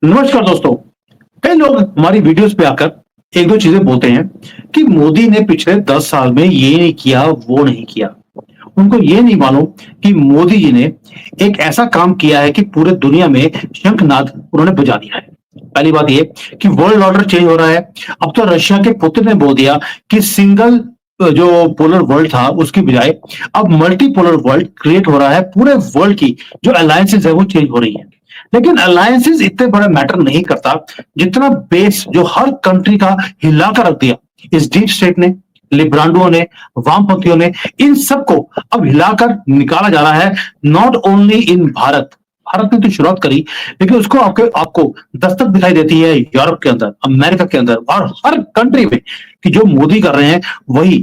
नमस्कार दोस्तों। कई लोग हमारी वीडियोस पे आकर एक दो चीजें बोलते हैं कि मोदी ने पिछले 10 साल में ये नहीं किया, वो नहीं किया। उनको ये नहीं मालूम कि मोदी जी ने एक ऐसा काम किया है कि पूरे दुनिया में शंखनाद उन्होंने बजा दिया है। पहली बात ये कि वर्ल्ड ऑर्डर चेंज हो रहा है। अब तो रशिया के पुतिन ने बोल दिया कि सिंगल जो पोलर वर्ल्ड था उसकी बजाय अब मल्टी पोलर वर्ल्ड क्रिएट हो रहा है। पूरे वर्ल्ड की जो अलायंसेज है वो चेंज हो रही है। लेकिन अलायंसेस इतने बड़ा मैटर नहीं करता जितना बेस जो हर कंट्री का हिला कर रख दिया इस डीप स्टेट ने, लिब्रांडुओं ने, वामपंथियों ने, इन सबको अब हिलाकर निकाला जा रहा है। Not only in Bharat, Bharat ने तो शुरुआत करी, लेकिन उसको आपको आपको दस्तक दिखाई देती है यूरोप के अंदर, अमेरिका के अंदर और हर कंट्री में कि जो मोदी कर रहे हैं वही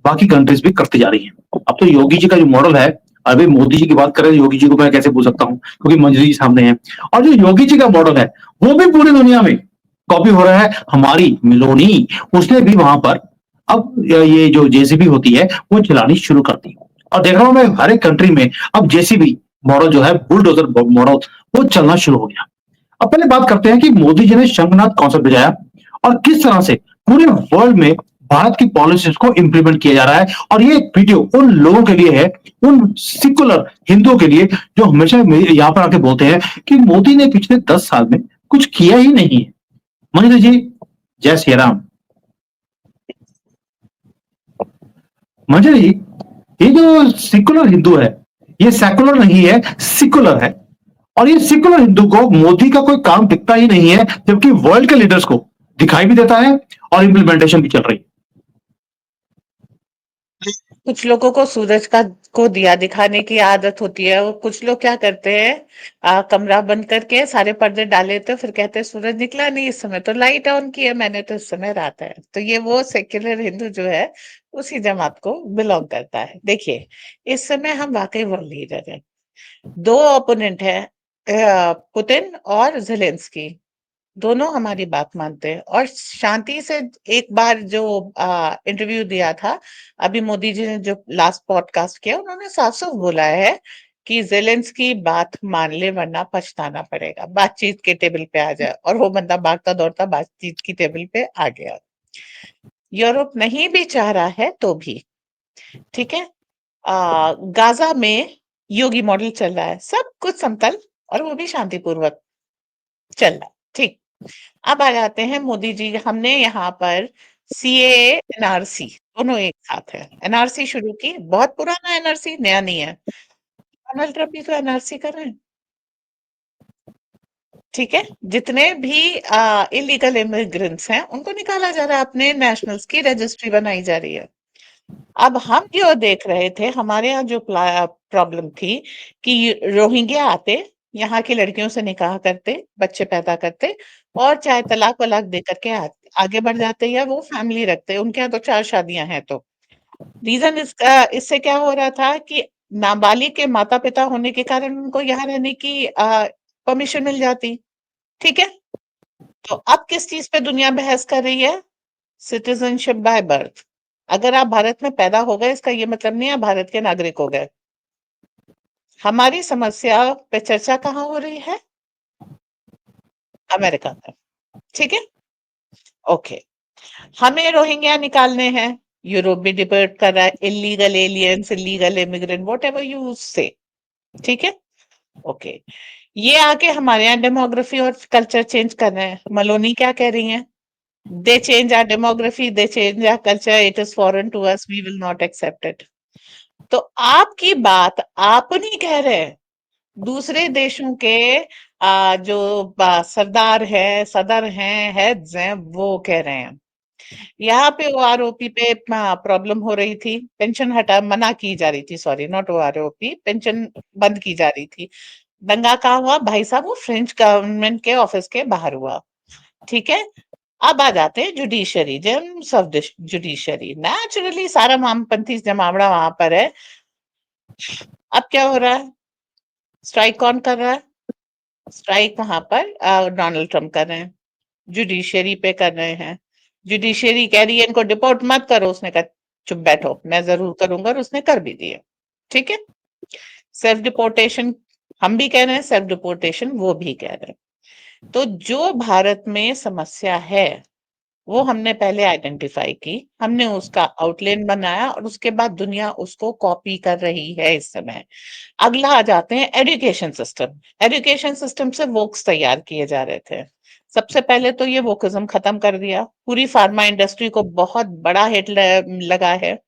बाकी कंट्रीज भी करती जा रही है। अब तो योगी जी का जो मॉडल है, अभी मोदी जी की बात करें, योगी जी को मैं कैसे भूल सकता हूँ क्योंकि मंजरी जी सामने है। और जो योगी जी का मॉडल है वो भी पूरी दुनिया में कॉपी हो रहा है। हमारी मिलोनी, उसने भी वहां पर अब ये जो जेसीबी होती है वो चलानी शुरू कर दी। और देख रहा हूं मैं हर एक कंट्री में अब जेसीबी मॉडल जो है, बुलडोजर मॉडल, वो चलना शुरू हो गया। अब पहले बात करते हैं कि मोदी जी ने शंखनाद कॉन्सेप्ट बजाया और किस तरह से पूरे वर्ल्ड में भारत की पॉलिसीज को इंप्लीमेंट किया जा रहा है। और ये वीडियो उन लोगों के लिए है, उन सिकुलर हिंदुओं के लिए जो हमेशा यहां पर आके बोलते हैं कि मोदी ने पिछले 10 साल में कुछ किया ही नहीं है। मनीष जी, जय श्री राम। मनीष जी, ये जो सिकुलर हिंदू है, ये सेकुलर नहीं है, सिकुलर है। और ये सेकुलर हिंदू को मोदी का कोई काम दिखता ही नहीं है, जबकि वर्ल्ड के लीडर्स को दिखाई भी देता है और इंप्लीमेंटेशन भी चल रही है। कुछ लोगों को सूरज का को दिया दिखाने की आदत होती है। और कुछ लोग क्या करते हैं, कमरा बंद करके सारे पर्दे डाले तो फिर कहते हैं सूरज निकला नहीं, इस समय तो लाइट ऑन की है मैंने, तो इस समय रात है। तो ये वो सेक्युलर हिंदू जो है उसी जमात को बिलोंग करता है। देखिए, इस समय हम वाकई वर्ल्ड लीडर है। दो ओपोनेंट है, पुतिन और जेलेंस्की। दोनों हमारी बात मानते हैं और शांति से एक बार जो इंटरव्यू दिया था, अभी मोदी जी ने जो लास्ट पॉडकास्ट किया, उन्होंने साफ साफ बोला है कि जेलेंस्की बात मान ले वरना पछताना पड़ेगा, बातचीत के टेबल पे आ जाए। और वो बंदा भागता दौड़ता बातचीत की टेबल पे आ गया। यूरोप नहीं भी चाह रहा है तो भी, ठीक है। गाजा में योगी मॉडल चल रहा है, सब कुछ समतल और वो भी शांतिपूर्वक चल रहा है, ठीक। अब आ जाते हैं मोदी जी। हमने यहाँ पर सीए, एनआरसी दोनों एक साथ है। एनआरसी शुरू की, बहुत पुराना एनआरसी, नया नहीं है। डोनाल्ड ट्रंप भी तो एनआरसी कर रहे हैं, ठीक है। जितने भी इलीगल इमिग्रेंट्स हैं उनको निकाला जा रहा है, अपने नेशनल्स की रजिस्ट्री बनाई जा रही है। अब हम जो देख रहे थे, हमारे यहाँ जो प्रॉब्लम थी कि रोहिंग्या आते, यहाँ की लड़कियों से निकाह करते, बच्चे पैदा करते और चाहे तलाक वलाक दे करके आगे बढ़ जाते या वो फैमिली रखते। उनके यहाँ तो 4 शादियां हैं। तो रीजन इसका, इससे क्या हो रहा था कि नाबालिग के माता पिता होने के कारण उनको यहाँ रहने की परमिशन मिल जाती, ठीक है। तो अब किस चीज पे दुनिया बहस कर रही है? Citizenship by birth. अगर आप भारत में पैदा हो गए, इसका ये मतलब नहीं आप भारत के नागरिक हो गए। हमारी समस्या पे चर्चा कहाँ हो रही है? अमेरिका में, ठीक है। ओके, हमें रोहिंग्या निकालने हैं, यूरोप भी डिबेट कर रहा है, illegal aliens, illegal immigrant, what ever you से, ठीक है। ओके, ये आके हमारे यहाँ डेमोग्राफी और कल्चर चेंज कर रहे हैं। मलोनी क्या कह रही हैं? They change our demography, they change our culture, it is foreign to us, we will not accept it. तो आपकी बात आप नहीं कह रहे हैं, दूसरे देशों के जो सरदार है, सदर हैं, हेड्स हैं, वो कह रहे हैं। यहाँ पे ओआरओपी पे प्रॉब्लम हो रही थी, पेंशन हटा मना की जा रही थी, सॉरी नॉट ओआरओपी, पेंशन बंद की जा रही थी। दंगा कहाँ हुआ भाई साहब? वो फ्रेंच गवर्नमेंट के ऑफिस के बाहर हुआ, ठीक है। अब आ जाते हैं judiciary, James of judiciary. Naturally सारा वामपंथी जमावड़ा वहां पर है। अब क्या हो रहा है? स्ट्राइक कौन कर रहा है? स्ट्राइक वहां पर डोनाल्ड ट्रंप कर रहे हैं, जुडिशरी पे कर रहे हैं। जुडिशरी कह रही है इनको डिपोर्ट मत करो, उसने कहा चुप बैठो मैं जरूर करूंगा, और उसने कर भी दिए, ठीक है। सेल्फ डिपोर्टेशन हम भी कह रहे हैं, सेल्फ डिपोर्टेशन वो भी कह रहे हैं। तो जो भारत में समस्या है वो हमने पहले आइडेंटिफाई की, हमने उसका आउटलाइन बनाया और उसके बाद दुनिया उसको कॉपी कर रही है इस समय। अगला आ जाते हैं एजुकेशन सिस्टम। एजुकेशन सिस्टम से वोक्स तैयार किए जा रहे थे। सबसे पहले तो ये वोकिज्म खत्म कर दिया, पूरी फार्मा इंडस्ट्री को बहुत बड़ा हिट लगा है।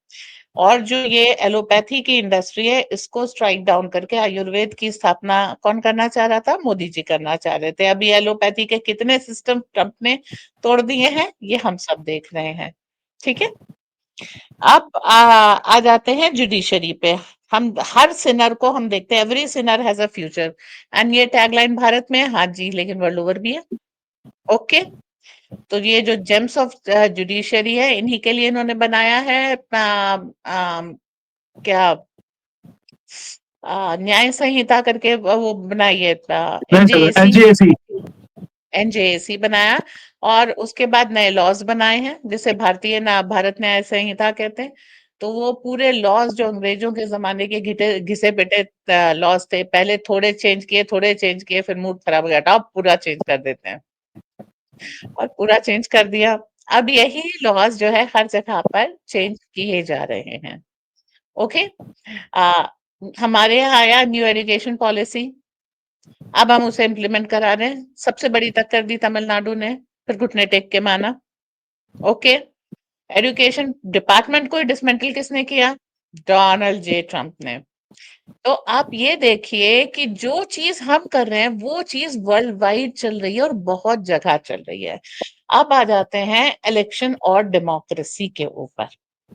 और जो ये एलोपैथी की इंडस्ट्री है इसको स्ट्राइक डाउन करके आयुर्वेद की स्थापना कौन करना चाह रहा था? मोदी जी करना चाह रहे थे। अभी एलोपैथी के कितने सिस्टम ट्रंप ने तोड़ दिए हैं ये हम सब देख रहे हैं। ठीक है। अब आ जाते हैं जुडिशरी पे। हम हर सिनर को हम देखते हैं, every Sinner has a future, and ये टैगलाइन भारत में है, हाँ जी, लेकिन वर्ल्ड ओवर भी है। ओके। तो ये जो जेम्स ऑफ जुडिशरी है इन्हीं के लिए इन्होंने बनाया है क्या न्याय संहिता करके वो बनाई है एनजेएसी। एनजीएसी। एनजेएसी बनाया और उसके बाद नए लॉज बनाए हैं जिसे भारत न्याय संहिता कहते हैं। तो वो पूरे लॉज जो अंग्रेजों के जमाने के घिसे पिटे लॉज थे, पहले थोड़े चेंज किए, फिर मूड खराब हो गया था, अब पूरा चेंज कर देते हैं और पूरा चेंज कर दिया। अब यही लॉज जो है हर जगह पर चेंज किए जा रहे हैं। ओके। आ, हमारे यहाँ आया न्यू एजुकेशन पॉलिसी, अब हम उसे इम्प्लीमेंट करा रहे हैं। सबसे बड़ी टक्कर दी तमिलनाडु ने, फिर घुटने टेक के माना। ओके। एजुकेशन डिपार्टमेंट को डिसमेंटल किसने किया? डोनाल्ड जे ट्रंप ने। तो आप ये देखिए कि जो चीज हम कर रहे हैं वो चीज वर्ल्ड वाइड चल रही है और बहुत जगह चल रही है। अब आ जाते हैं इलेक्शन और डेमोक्रेसी के ऊपर।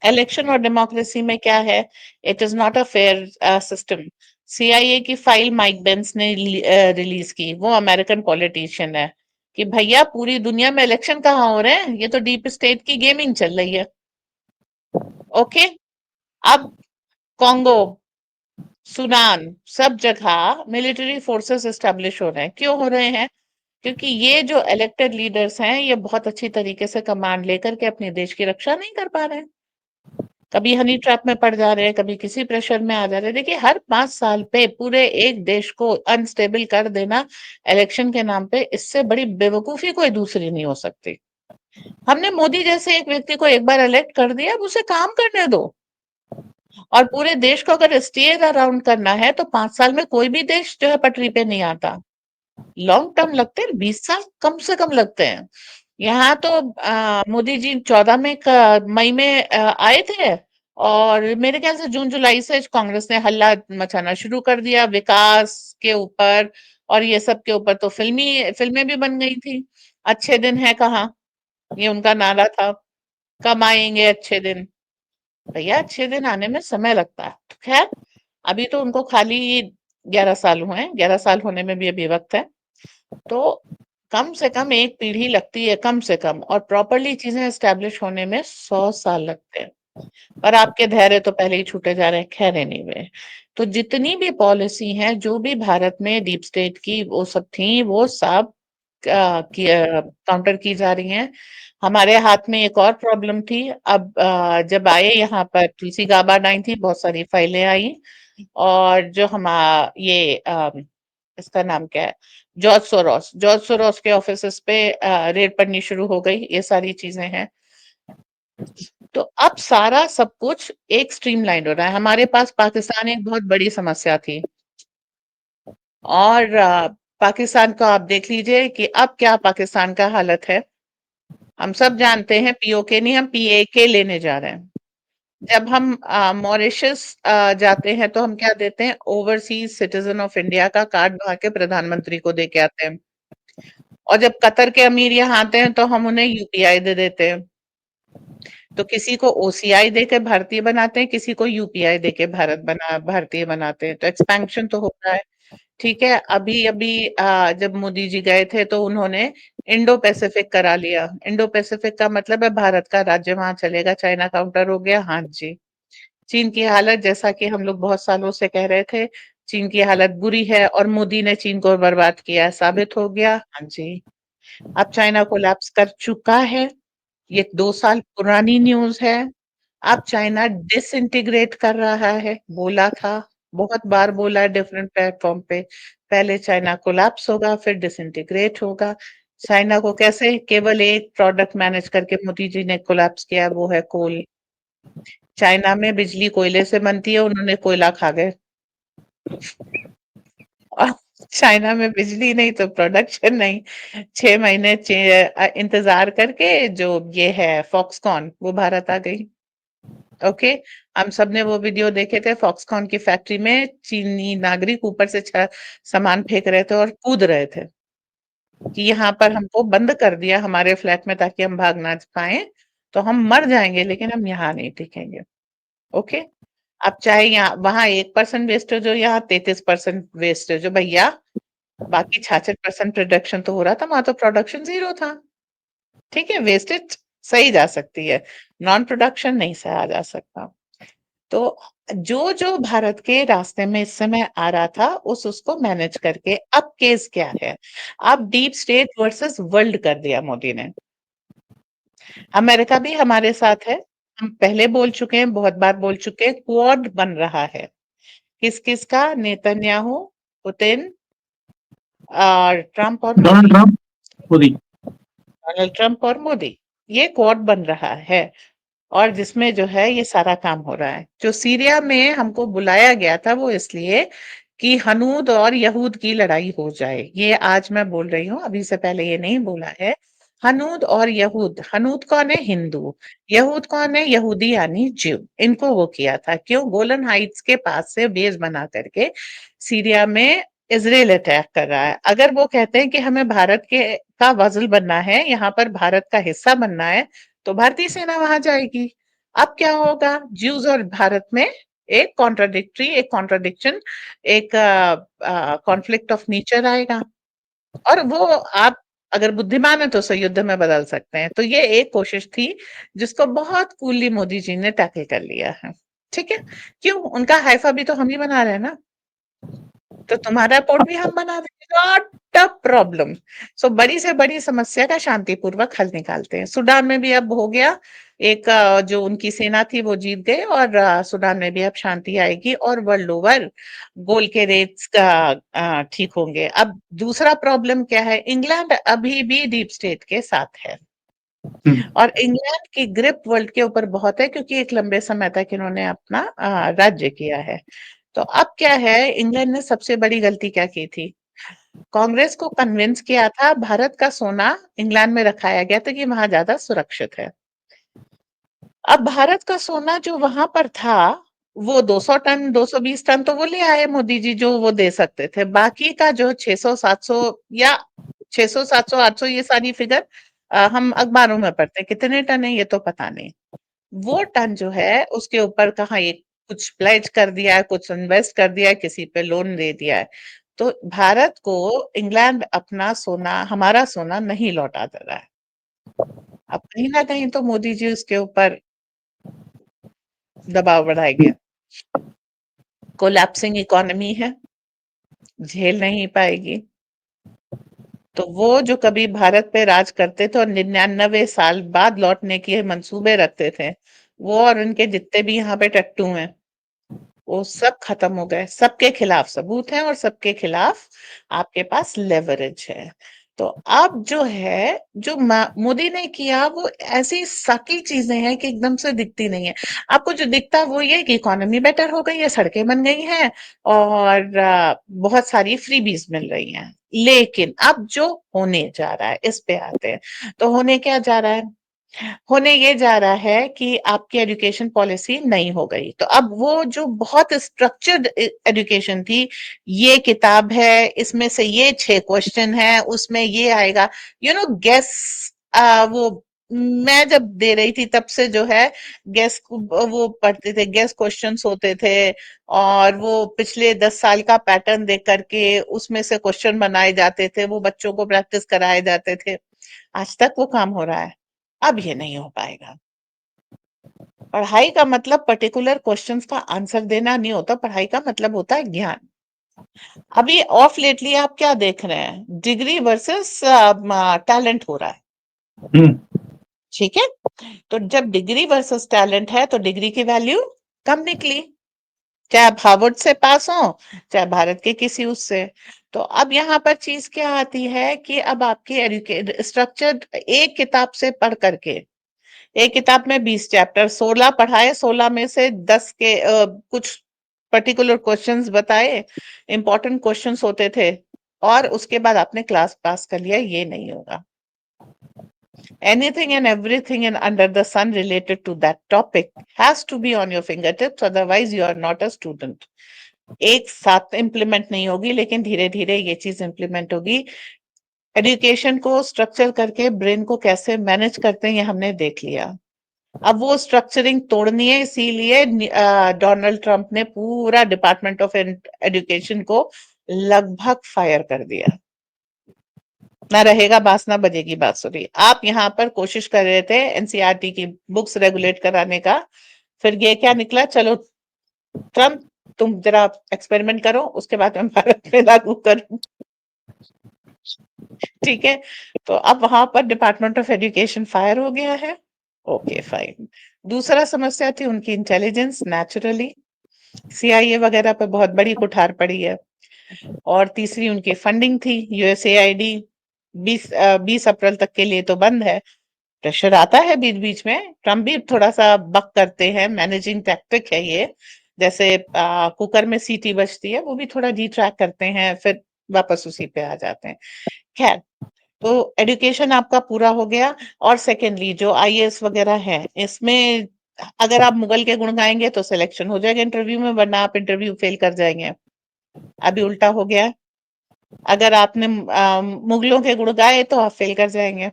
इलेक्शन और डेमोक्रेसी में क्या है? It is not a fair system. CIA की फाइल माइक बेंस ने रिलीज की, वो अमेरिकन पॉलिटिशियन है, कि भैया पूरी दुनिया में इलेक्शन कहाँ हो रहे हैं, ये तो डीप स्टेट की गेमिंग चल रही है। ओके। अब कॉन्गो, सूडान, सब जगह मिलिट्री फोर्सेस एस्टेब्लिश हो रहे हैं। क्यों हो रहे हैं? क्योंकि ये जो इलेक्टेड लीडर्स हैं ये बहुत अच्छी तरीके से कमांड लेकर के अपने देश की रक्षा नहीं कर पा रहे हैं। कभी हनी ट्रैप में पड़ जा रहे हैं, कभी किसी प्रेशर में आ जा रहे हैं। देखिए हर 5 साल पे पूरे एक देश को अनस्टेबल कर देना इलेक्शन के नाम पे, इससे बड़ी बेवकूफी कोई दूसरी नहीं हो सकती। हमने मोदी जैसे एक व्यक्ति को एक बार इलेक्ट कर दिया, अब उसे काम करने दो। और पूरे देश को अगर स्टीयर अराउंड करना है तो 5 साल में कोई भी देश जो है पटरी पे नहीं आता। लॉन्ग टर्म लगते हैं, 20 साल कम से कम लगते हैं। यहाँ तो मोदी जी 14 में मई में आए थे और मेरे ख्याल से जून जुलाई से कांग्रेस ने हल्ला मचाना शुरू कर दिया विकास के ऊपर और ये सब के ऊपर। तो फिल्में भी बन गई थी। अच्छे दिन है कहाँ, ये उनका नारा था। कब आएंगे अच्छे दिन? भैया अच्छे दिन आने में समय लगता है। तो खैर, अभी तो उनको खाली 11 साल हुए हैं, 11 साल होने में भी अभी वक्त है। तो कम से कम एक पीढ़ी लगती है, कम से कम, और प्रॉपरली चीजें एस्टेब्लिश होने में 100 साल लगते हैं। पर आपके धैर्य तो पहले ही छूटे जा रहे हैं। खैर एनीवे, तो जितनी भी पॉलिसी हैं जो भी भारत में डीप स्टेट की वो सब थी, वो सब काउंटर की जा रही हैं। हमारे हाथ में एक और प्रॉब्लम थी। अब जब आए यहाँ पर तुलसी गाबा आई थी, बहुत सारी फाइलें आई और जो हम ये इसका नाम क्या है, जॉर्ज सोरोस के ऑफिसेस पे रेड पड़नी शुरू हो गई। ये सारी चीजें हैं। तो अब सारा सब कुछ एक स्ट्रीमलाइन हो रहा है। हमारे पास पाकिस्तान एक बहुत बड़ी समस्या थी और पाकिस्तान को आप देख लीजिए कि अब क्या पाकिस्तान का हालत है। हम सब जानते हैं पीओके नहीं, हम पीएके लेने जा रहे हैं। जब हम मॉरिशस जाते हैं तो हम क्या देते हैं? ओवरसीज सिटीजन ऑफ इंडिया का कार्ड वहां के प्रधानमंत्री को दे के आते हैं। और जब कतर के अमीर यहाँ आते हैं तो हम उन्हें यूपीआई दे देते हैं। तो किसी को ओसीआई देके भारतीय बनाते हैं, किसी को यूपीआई देके भारतीय बनाते हैं। तो एक्सपेंशन तो हो रहा है। ठीक है। अभी अभी जब मोदी जी गए थे तो उन्होंने इंडो पैसिफिक करा लिया। इंडो पैसिफिक का मतलब है भारत का राज्य वहां चलेगा। चाइना काउंटर हो गया, हाँ जी। चीन की हालत, जैसा कि हम लोग बहुत सालों से कह रहे थे, चीन की हालत बुरी है और मोदी ने चीन को बर्बाद किया है, साबित हो गया, हाँ जी। अब चाइना कोलैप्स कर चुका है, ये 2 साल पुरानी न्यूज है। अब चाइना डिसइंटीग्रेट कर रहा है, बोला था। बहुत बार बोला है डिफरेंट प्लेटफॉर्म पे, पहले चाइना कोलैप्स होगा फिर डिसइंटीग्रेट होगा। चाइना को कैसे केवल एक प्रोडक्ट मैनेज करके मोदी जी ने कोलैप्स किया, वो है कोल। चाइना में बिजली कोयले से बनती है, उन्होंने कोयला खा गए। और चाइना में बिजली नहीं तो प्रोडक्शन नहीं। 6 महीने इंतजार करके जो ये है फॉक्सकॉन, वो भारत आ गई। ओके, हम सब ने वो वीडियो देखे थे, फॉक्सकॉन की फैक्ट्री में चीनी नागरिक ऊपर से सामान फेंक रहे थे और कूद रहे थे कि यहाँ पर हमको बंद कर दिया हमारे फ्लैट में ताकि हम भाग ना पाए, तो हम मर जाएंगे लेकिन हम यहाँ नहीं टिकेंगे। ओके, अब चाहे यहाँ वहां 1% वेस्टेज हो, यहाँ 33% वेस्टेज हो, भैया बाकी 66% प्रोडक्शन तो हो रहा था, वहां तो प्रोडक्शन जीरो था। ठीक है, वेस्टेज सही जा सकती है, नॉन प्रोडक्शन नहीं सहा जा सकता। तो जो जो भारत के रास्ते में इस समय आ रहा था उसको मैनेज करके अब केस क्या है, अब डीप स्टेट वर्सेस वर्ल्ड कर दिया मोदी ने। अमेरिका भी हमारे साथ है, हम पहले बोल चुके हैं, बहुत बार बोल चुके हैं, क्वाड बन रहा है। किस किस का? नेतन्याहू, पुतिन और ट्रम्प और Donald Modi. Trump, Modi. Donald Trump और मोदी, ये क्वाड बन रहा है। और जिसमें जो है ये सारा काम हो रहा है। जो सीरिया में हमको बुलाया गया था वो इसलिए कि हनूद और यहूद की लड़ाई हो जाए, ये आज मैं बोल रही हूँ, अभी से पहले ये नहीं बोला है। हनूद और यहूद, हनूद कौन है? हिंदू। यहूद कौन है? यहूदी यानी जीव। इनको वो किया था, क्यों? गोलन हाइट्स के पास से बेस बना करके सीरिया में इसराइल अटैक कर रहा है। अगर वो कहते हैं कि हमें भारत के का वजल बनना है, यहाँ पर भारत का हिस्सा बनना है, तो भारतीय सेना वहां जाएगी। अब क्या होगा? ज्यूज और भारत में एक कॉन्ट्राडिक्टरी, एक कॉन्ट्राडिक्शन, एक कॉन्फ्लिक्ट ऑफ नेचर आएगा। और वो आप अगर बुद्धिमान है तो उसे युद्ध में बदल सकते हैं। तो ये एक कोशिश थी जिसको बहुत कूली मोदी जी ने टैकल कर लिया है। ठीक है, क्यों? उनका हाइफा भी तो हम ही बना रहे हैं ना, तो तुम्हारा पोर्ट भी हम बना देंगे, नॉट अ प्रॉब्लम। सो बड़ी से बड़ी समस्या का शांतिपूर्वक हल निकालते हैं। सूडान में भी अब हो गया, एक जो उनकी सेना थी वो जीत गए, और सूडान में भी अब शांति आएगी और वर्ल्ड ओवर गोल के रेट्स का ठीक होंगे। अब दूसरा प्रॉब्लम क्या है? इंग्लैंड अभी भी डीप स्टेट के साथ है, और इंग्लैंड की ग्रिप वर्ल्ड के ऊपर बहुत है, क्योंकि एक लंबे समय तक इन्होंने अपना राज्य किया है। तो अब क्या है, इंग्लैंड ने सबसे बड़ी गलती क्या की थी? कांग्रेस को कन्विंस किया था भारत का सोना इंग्लैंड में रखाया गया था कि वहां ज्यादा सुरक्षित है। अब भारत का सोना जो वहां पर था, वो 200 टन 220 टन तो वो ले आए मोदी जी, जो वो दे सकते थे। बाकी का जो 600 700 या 600 700 800, ये सारी फिगर हम अखबारों में पढ़ते हैं, कितने टन है ये तो पता नहीं। वो टन जो है उसके ऊपर कहाँ ये कुछ प्लेज कर दिया है, कुछ इन्वेस्ट कर दिया है, किसी पे लोन दे दिया है। तो भारत को इंग्लैंड अपना सोना, हमारा सोना नहीं लौटा दे रहा है। अब कहीं ना कहीं तो मोदी जी उसके ऊपर दबाव बढ़ाएंगे। कोलैप्सिंग इकोनॉमी है, झेल नहीं पाएगी। तो वो जो कभी भारत पे राज करते थे और 99 साल बाद लौटने के मंसूबे रखते थे, वो और उनके जितने भी यहाँ पे टट्टू हैं, वो सब खत्म हो गए। सबके खिलाफ सबूत है और सबके खिलाफ आपके पास लेवरेज है। तो अब जो है, जो मोदी ने किया, वो ऐसी सटी चीजें हैं कि एकदम से दिखती नहीं है। आपको जो दिखता है वो ये कि इकोनॉमी बेटर हो गई है, सड़कें बन गई हैं, और बहुत सारी फ्रीबीज मिल रही हैं। लेकिन अब जो होने जा रहा है, इस पे आते हैं। तो होने क्या जा रहा है? होने ये जा रहा है कि आपकी एजुकेशन पॉलिसी नहीं हो गई। तो अब वो जो बहुत स्ट्रक्चर्ड एजुकेशन थी, ये किताब है, इसमें से ये 6 क्वेश्चन है, उसमें ये आएगा, गेस, वो मैं जब दे रही थी तब से जो है गेस वो पढ़ते थे, गेस क्वेश्चंस होते थे, और वो पिछले 10 साल का पैटर्न देख करके उसमें से क्वेश्चन बनाए जाते थे, वो बच्चों को प्रैक्टिस कराए जाते थे। आज तक वो काम हो रहा है, अब ये नहीं हो पाएगा। पढ़ाई का मतलब पर्टिकुलर क्वेश्चंस का आंसर देना नहीं होता, पढ़ाई का मतलब होता है ज्ञान। अभी ऑफ लेटली आप क्या देख रहे हैं? डिग्री वर्सेस टैलेंट हो रहा है। हम्म। ठीक है, तो जब डिग्री वर्सेस टैलेंट है तो डिग्री की वैल्यू कम निकली, चाहे आप हार्वर्ड से पास हो, चाहे भारत के किसी उससे। तो अब यहाँ पर चीज क्या आती है कि अब आपकी एजुकेट स्ट्रक्चर एक किताब से पढ़ करके, एक किताब में 20 चैप्टर, 16 पढ़ाए, 16 में से 10 के कुछ पर्टिकुलर क्वेश्चंस बताए, इंपॉर्टेंट क्वेश्चंस होते थे, और उसके बाद आपने क्लास पास कर लिया, ये नहीं होगा। Anything and everything in under the sun related to that topic has to be on your fingertips, otherwise you are not a student. एक साथ इम्प्लीमेंट नहीं होगी, लेकिन धीरे धीरे ये चीज इम्प्लीमेंट होगी। एजुकेशन को स्ट्रक्चर करके ब्रेन को कैसे मैनेज करते हैं ये हमने देख लिया। अब वो स्ट्रक्चरिंग तोड़नी है, इसीलिए डोनाल्ड ट्रंप ने पूरा डिपार्टमेंट ऑफ एजुकेशन को लगभग फायर कर दिया। ना रहेगा बांस ना बजेगी बांसुरी। आप यहाँ पर कोशिश कर रहे थे एनसीईआरटी की बुक्स रेगुलेट कराने का, फिर ये क्या निकला, चलो ट्रम्प तुम जरा एक्सपेरिमेंट करो, उसके बाद मैं भारत में लागू करूं। ठीक है, तो अब वहां पर डिपार्टमेंट ऑफ एजुकेशन फायर हो गया है। Okay fine. दूसरा समस्या थी उनकी इंटेलिजेंस, नेचुरली सीआईए वगैरह पे बहुत बड़ी कुठार पड़ी है। और तीसरी उनकी फंडिंग थी, यूएसएआईडी 20 अप्रैल तक के लिए तो बंद है। प्रेशर आता है बीच बीच में, ट्रम्प भी थोड़ा सा बक करते हैं, मैनेजिंग टैक्टिक है ये। जैसे कुकर में सीटी बजती है, वो भी थोड़ा डिट्रैक्ट करते हैं, फिर वापस उसी पे आ जाते हैं। खैर, तो एजुकेशन आपका पूरा हो गया। और सेकेंडली जो आईएएस वगैरह है, इसमें अगर आप मुगल के गुण गाएंगे तो सिलेक्शन हो जाएगा इंटरव्यू में, वरना आप इंटरव्यू फेल कर जाएंगे। अभी उल्टा हो गया है, अगर आपने मुगलों के गुण गाए तो आप फेल कर जाएंगे।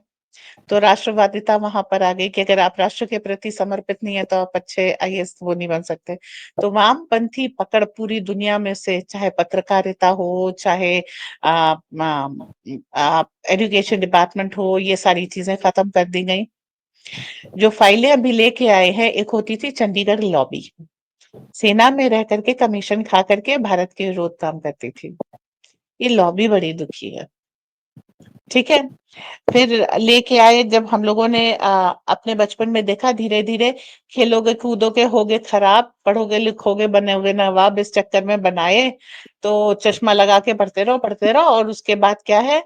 तो राष्ट्रवादिता वहां पर आ गई कि अगर आप राष्ट्र के प्रति समर्पित नहीं है तो आप अच्छे आईएएस वो नहीं बन सकते। तो वामपंथी पकड़ पूरी दुनिया में से, चाहे पत्रकारिता हो, चाहे एजुकेशन डिपार्टमेंट हो, ये सारी चीजें खत्म कर दी गई। जो फाइलें अभी लेके आए हैं, एक होती थी चंडीगढ़ लॉबी, सेना में रह करके कमीशन खा करके भारत के विरोध काम करती थी। ये लॉबी बड़ी दुखी है। ठीक है, फिर लेके आए, जब हम लोगों ने अपने बचपन में देखा, धीरे धीरे खेलोगे कूदोगे होगे खराब, पढ़ोगे लिखोगे बनोगे नवाब, इस चक्कर में बनाए। तो चश्मा लगा के पढ़ते रहो, और उसके बाद क्या है,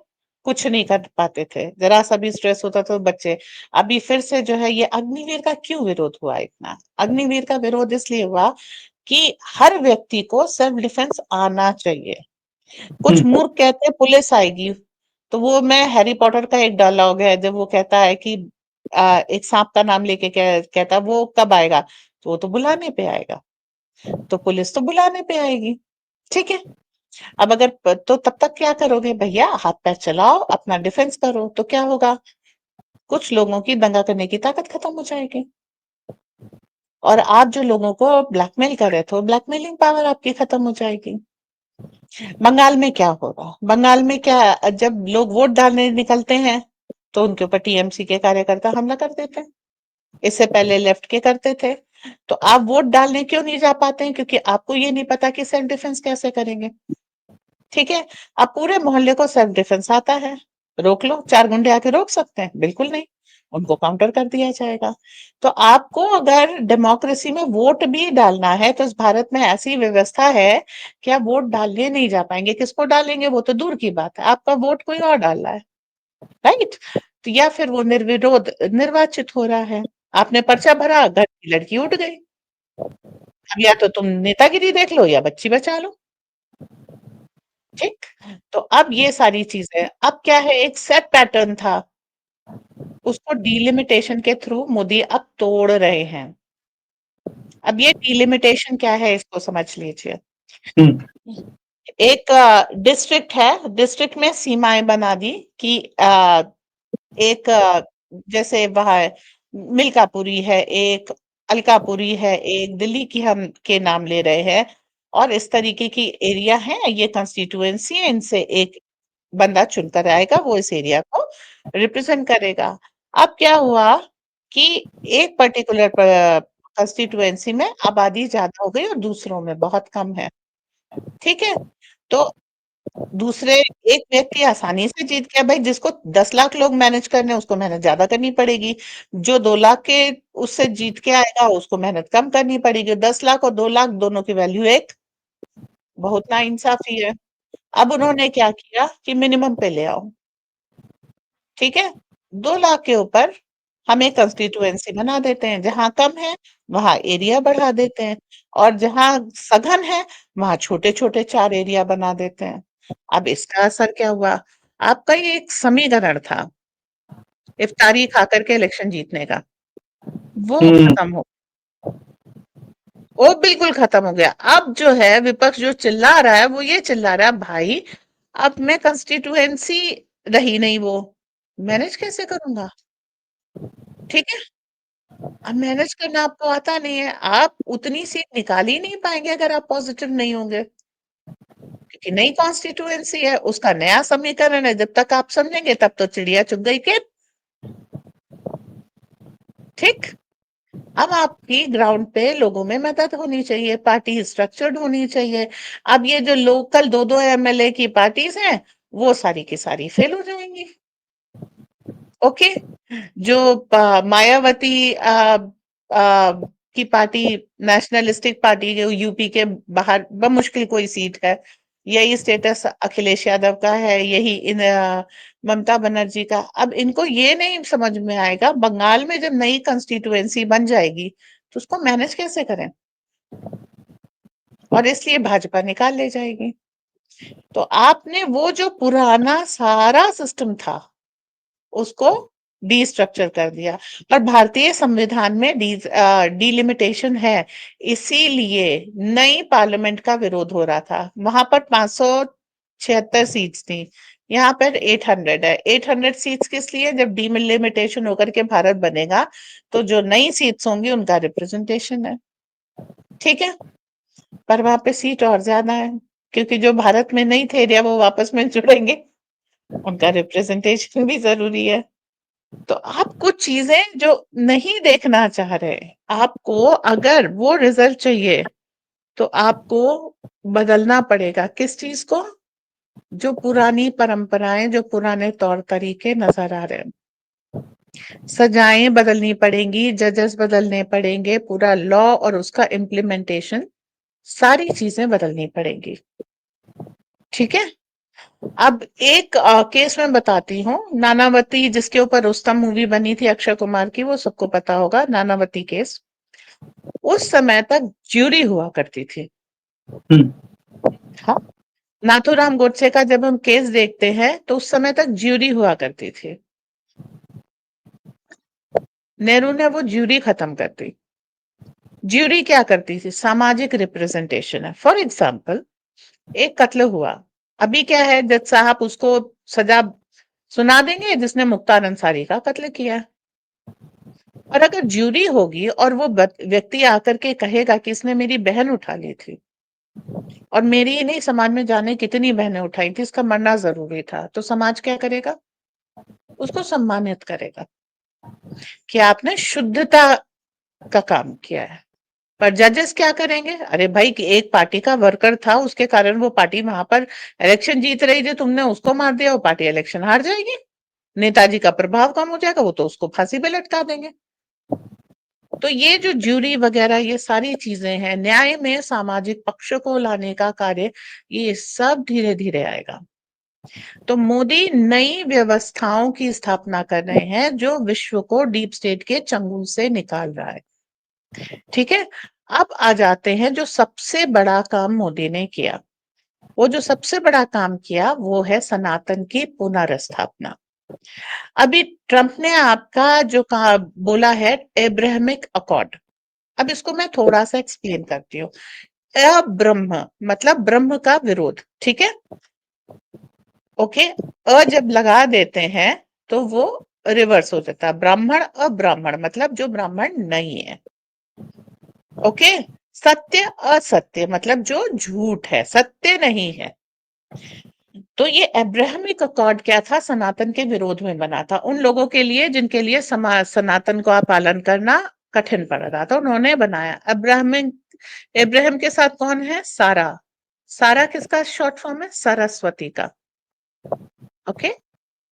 कुछ नहीं कर पाते थे, जरा सा भी स्ट्रेस होता तो बच्चे। अभी फिर से जो है, ये अग्निवीर का क्यों विरोध हुआ इतना? अग्निवीर का विरोध इसलिए हुआ कि हर व्यक्ति को सेल्फ डिफेंस आना चाहिए। कुछ हम्म। मूर्ख कहते हैं पुलिस आएगी, तो वो मैं हैरी पॉटर का एक डायलॉग है, जब वो कहता है कि एक सांप का नाम लेके कहता है वो कब आएगा, तो वो तो बुलाने पे आएगा। तो पुलिस तो बुलाने पे आएगी। ठीक है, अब अगर तो तब तक क्या करोगे भैया, हाथ पैर चलाओ, अपना डिफेंस करो, तो क्या होगा, कुछ लोगों की दंगा करने की ताकत खत्म हो जाएगी। और आप जो लोगों को ब्लैकमेल कर रहे थे, ब्लैकमेलिंग पावर आपकी खत्म हो जाएगी। बंगाल में क्या होगा, बंगाल में क्या, जब लोग वोट डालने निकलते हैं तो उनके ऊपर टीएमसी के कार्यकर्ता हमला कर देते हैं। इससे पहले लेफ्ट के करते थे। तो आप वोट डालने क्यों नहीं जा पाते हैं? क्योंकि आपको ये नहीं पता कि सेल्फ डिफेंस कैसे करेंगे। ठीक है, अब पूरे मोहल्ले को सेल्फ डिफेंस आता है, रोक लो, 4 गुंडे आके रोक सकते हैं? बिल्कुल नहीं, उनको काउंटर कर दिया जाएगा। तो आपको अगर डेमोक्रेसी में वोट भी डालना है, तो इस भारत में ऐसी व्यवस्था है कि आप वोट डालने नहीं जा पाएंगे। किसको डालेंगे वो तो दूर की बात है, आपका वोट कोई और डाल रहा है, राइट? तो या फिर वो निर्विरोध निर्वाचित हो रहा है। आपने पर्चा भरा, घर की लड़की उठ गई। अब या तो तुम नेतागिरी देख लो या बच्ची बचा लो। ठीक, तो अब ये सारी चीजें, अब क्या है, एक सेट पैटर्न था, उसको डिलिमिटेशन के थ्रू मोदी अब तोड़ रहे हैं। अब ये डिलिमिटेशन क्या है, इसको समझ लीजिए। हम्म। एक डिस्ट्रिक्ट है, डिस्ट्रिक्ट में सीमाएं बना दी कि एक जैसे वहां मिल्कापुरी है, एक अलकापुरी है, एक दिल्ली की हम के नाम ले रहे हैं, और इस तरीके की एरिया है, ये कंस्टिट्यूएंसी है, इनसे एक बंदा चुनकर आएगा, वो इस एरिया को रिप्रेजेंट करेगा। अब क्या हुआ कि एक पर्टिकुलर कंस्टिट्यूएंसी में आबादी ज्यादा हो गई और दूसरों में बहुत कम है। ठीक है, तो दूसरे एक व्यक्ति आसानी से जीत गया भाई, जिसको 10 लाख लोग मैनेज करने उसको मेहनत ज्यादा करनी पड़ेगी। जो 2 लाख के उससे जीत के आएगा उसको मेहनत कम करनी पड़ेगी। 10 लाख और 2 लाख दोनों की वैल्यू एक, बहुत नाइंसाफी है। अब उन्होंने क्या किया कि मिनिमम पे ले आओ, ठीक है। 2 लाख के ऊपर हम एक कंस्टिट्यूएंसी बना देते हैं, जहां कम है वहां एरिया बढ़ा देते हैं, और जहां सघन है वहां छोटे छोटे 4 एरिया बना देते हैं। अब इसका असर क्या हुआ? आपका ये एक समीकरण था इफ्तारी खाकर के इलेक्शन जीतने का, वो हम्म। खत्म हो, वो बिल्कुल खत्म हो गया। अब जो है विपक्ष जो चिल्ला रहा है वो ये चिल्ला रहा है, भाई अब मैं कंस्टिट्यूएंसी रही नहीं, वो मैनेज कैसे करूंगा? ठीक है। अब मैनेज करना आपको आता नहीं है, आप उतनी सीट निकाल ही नहीं पाएंगे अगर आप पॉजिटिव नहीं होंगे, क्योंकि नई कॉन्स्टिट्यूएंसी है, उसका नया समीकरण है। जब तक आप समझेंगे तब तो चिड़िया चुग गई खेत। ठीक। अब आपकी ग्राउंड पे लोगों में मदद होनी चाहिए, पार्टी स्ट्रक्चर्ड होनी चाहिए। अब ये जो लोकल दो दो एमएलए की पार्टीज हैं वो सारी की सारी फेल हो जाएंगी। ओके। जो मायावती आ, की पार्टी, नेशनलिस्टिक पार्टी जो यूपी के बाहर बमुश्किल कोई सीट है, यही स्टेटस अखिलेश यादव का है, यही इन ममता बनर्जी का। अब इनको ये नहीं समझ में आएगा, बंगाल में जब नई कंस्टिट्यूएंसी बन जाएगी तो उसको मैनेज कैसे करें, और इसलिए भाजपा निकाल ले जाएगी। तो आपने वो जो पुराना सारा सिस्टम था उसको डीस्ट्रक्चर कर दिया। और भारतीय संविधान में डिलिमिटेशन है, इसीलिए नई पार्लियामेंट का विरोध हो रहा था। वहां पर 576 सीट्स थी, यहाँ पर 800 है। 800 सीट्स किस लिए? जब डिलिमिटेशन होकर के भारत बनेगा तो जो नई सीट्स होंगी उनका रिप्रेजेंटेशन है, ठीक है। पर वहां पे सीट और ज्यादा है, क्योंकि जो भारत में नहीं थे एरिया वो वापस में जुड़ेंगे, उनका रिप्रेजेंटेशन भी जरूरी है। तो आप कुछ चीजें जो नहीं देखना चाह रहे, आपको अगर वो रिजल्ट चाहिए तो आपको बदलना पड़ेगा। किस चीज को? जो पुरानी परंपराएं, जो पुराने तौर तरीके नजर आ रहे हैं, सजाएं बदलनी पड़ेंगी, जजेस बदलने पड़ेंगे, पूरा लॉ और उसका इम्प्लीमेंटेशन, सारी चीजें बदलनी पड़ेंगी, ठीक है। अब एक केस मैं बताती हूँ, नानावती, जिसके ऊपर रुस्तम मूवी बनी थी अक्षय कुमार की, वो सबको पता होगा, नानावती केस। उस समय तक ज्यूरी हुआ करती थी। हम्म। हाँ, नाथूराम गोडसे का जब हम केस देखते हैं तो उस समय तक ज्यूरी हुआ करती थी। नेहरू ने वो ज्यूरी खत्म कर दी। ज्यूरी क्या करती थी? सामाजिक रिप्रेजेंटेशन है। फॉर एग्जाम्पल, एक कत्ल हुआ, अभी क्या है, जज साहब उसको सजा सुना देंगे जिसने मुख्तार अंसारी का कत्ल किया है। और अगर ज्यूरी होगी और वो व्यक्ति आकर के कहेगा कि इसने मेरी बहन उठा ली थी, और मेरी ही नहीं समाज में जाने कितनी बहनें उठाई थी, इसका मरना जरूरी था, तो समाज क्या करेगा? उसको सम्मानित करेगा कि आपने शुद्धता का काम किया है। पर जजेस क्या करेंगे? अरे भाई, कि एक पार्टी का वर्कर था, उसके कारण वो पार्टी वहां पर इलेक्शन जीत रही थी, तुमने उसको मार दिया, वो पार्टी इलेक्शन हार जाएगी। नेताजी का प्रभाव कम हो जाएगा, वो तो उसको फांसी पे लटका देंगे। तो ये जो ज्यूरी वगैरह ये सारी चीजें हैं, न्याय में सामाजिक पक्ष को लाने का कार्य, ये सब धीरे धीरे आएगा। तो मोदी नई व्यवस्थाओं की स्थापना कर रहे हैं जो विश्व को डीप स्टेट के चंगुल से निकाल रहा है, ठीक है। अब आ जाते हैं जो सबसे बड़ा काम मोदी ने किया। वो जो सबसे बड़ा काम किया वो है सनातन की पुनर्स्थापना। अभी ट्रंप ने आपका जो कहा बोला है एब्राहमिक अकॉर्ड, अब इसको मैं थोड़ा सा एक्सप्लेन करती हूँ। अब्रह्म मतलब ब्रह्म का विरोध, ठीक है। ओके। जब लगा देते हैं तो वो रिवर्स हो जाता है, ब्राह्मण अब्राह्मण मतलब जो ब्राह्मण नहीं है। ओके। सत्य असत्य मतलब जो झूठ है, सत्य नहीं है। तो ये अब्राहमिक अकॉर्ड क्या था? सनातन के विरोध में बना था, उन लोगों के लिए जिनके लिए सनातन का पालन करना कठिन पड़ रहा था, उन्होंने बनाया। अब्राहमिक, इब्राहिम के साथ कौन है? सारा, सारा किसका शॉर्ट फॉर्म है? सरस्वती का। ओके,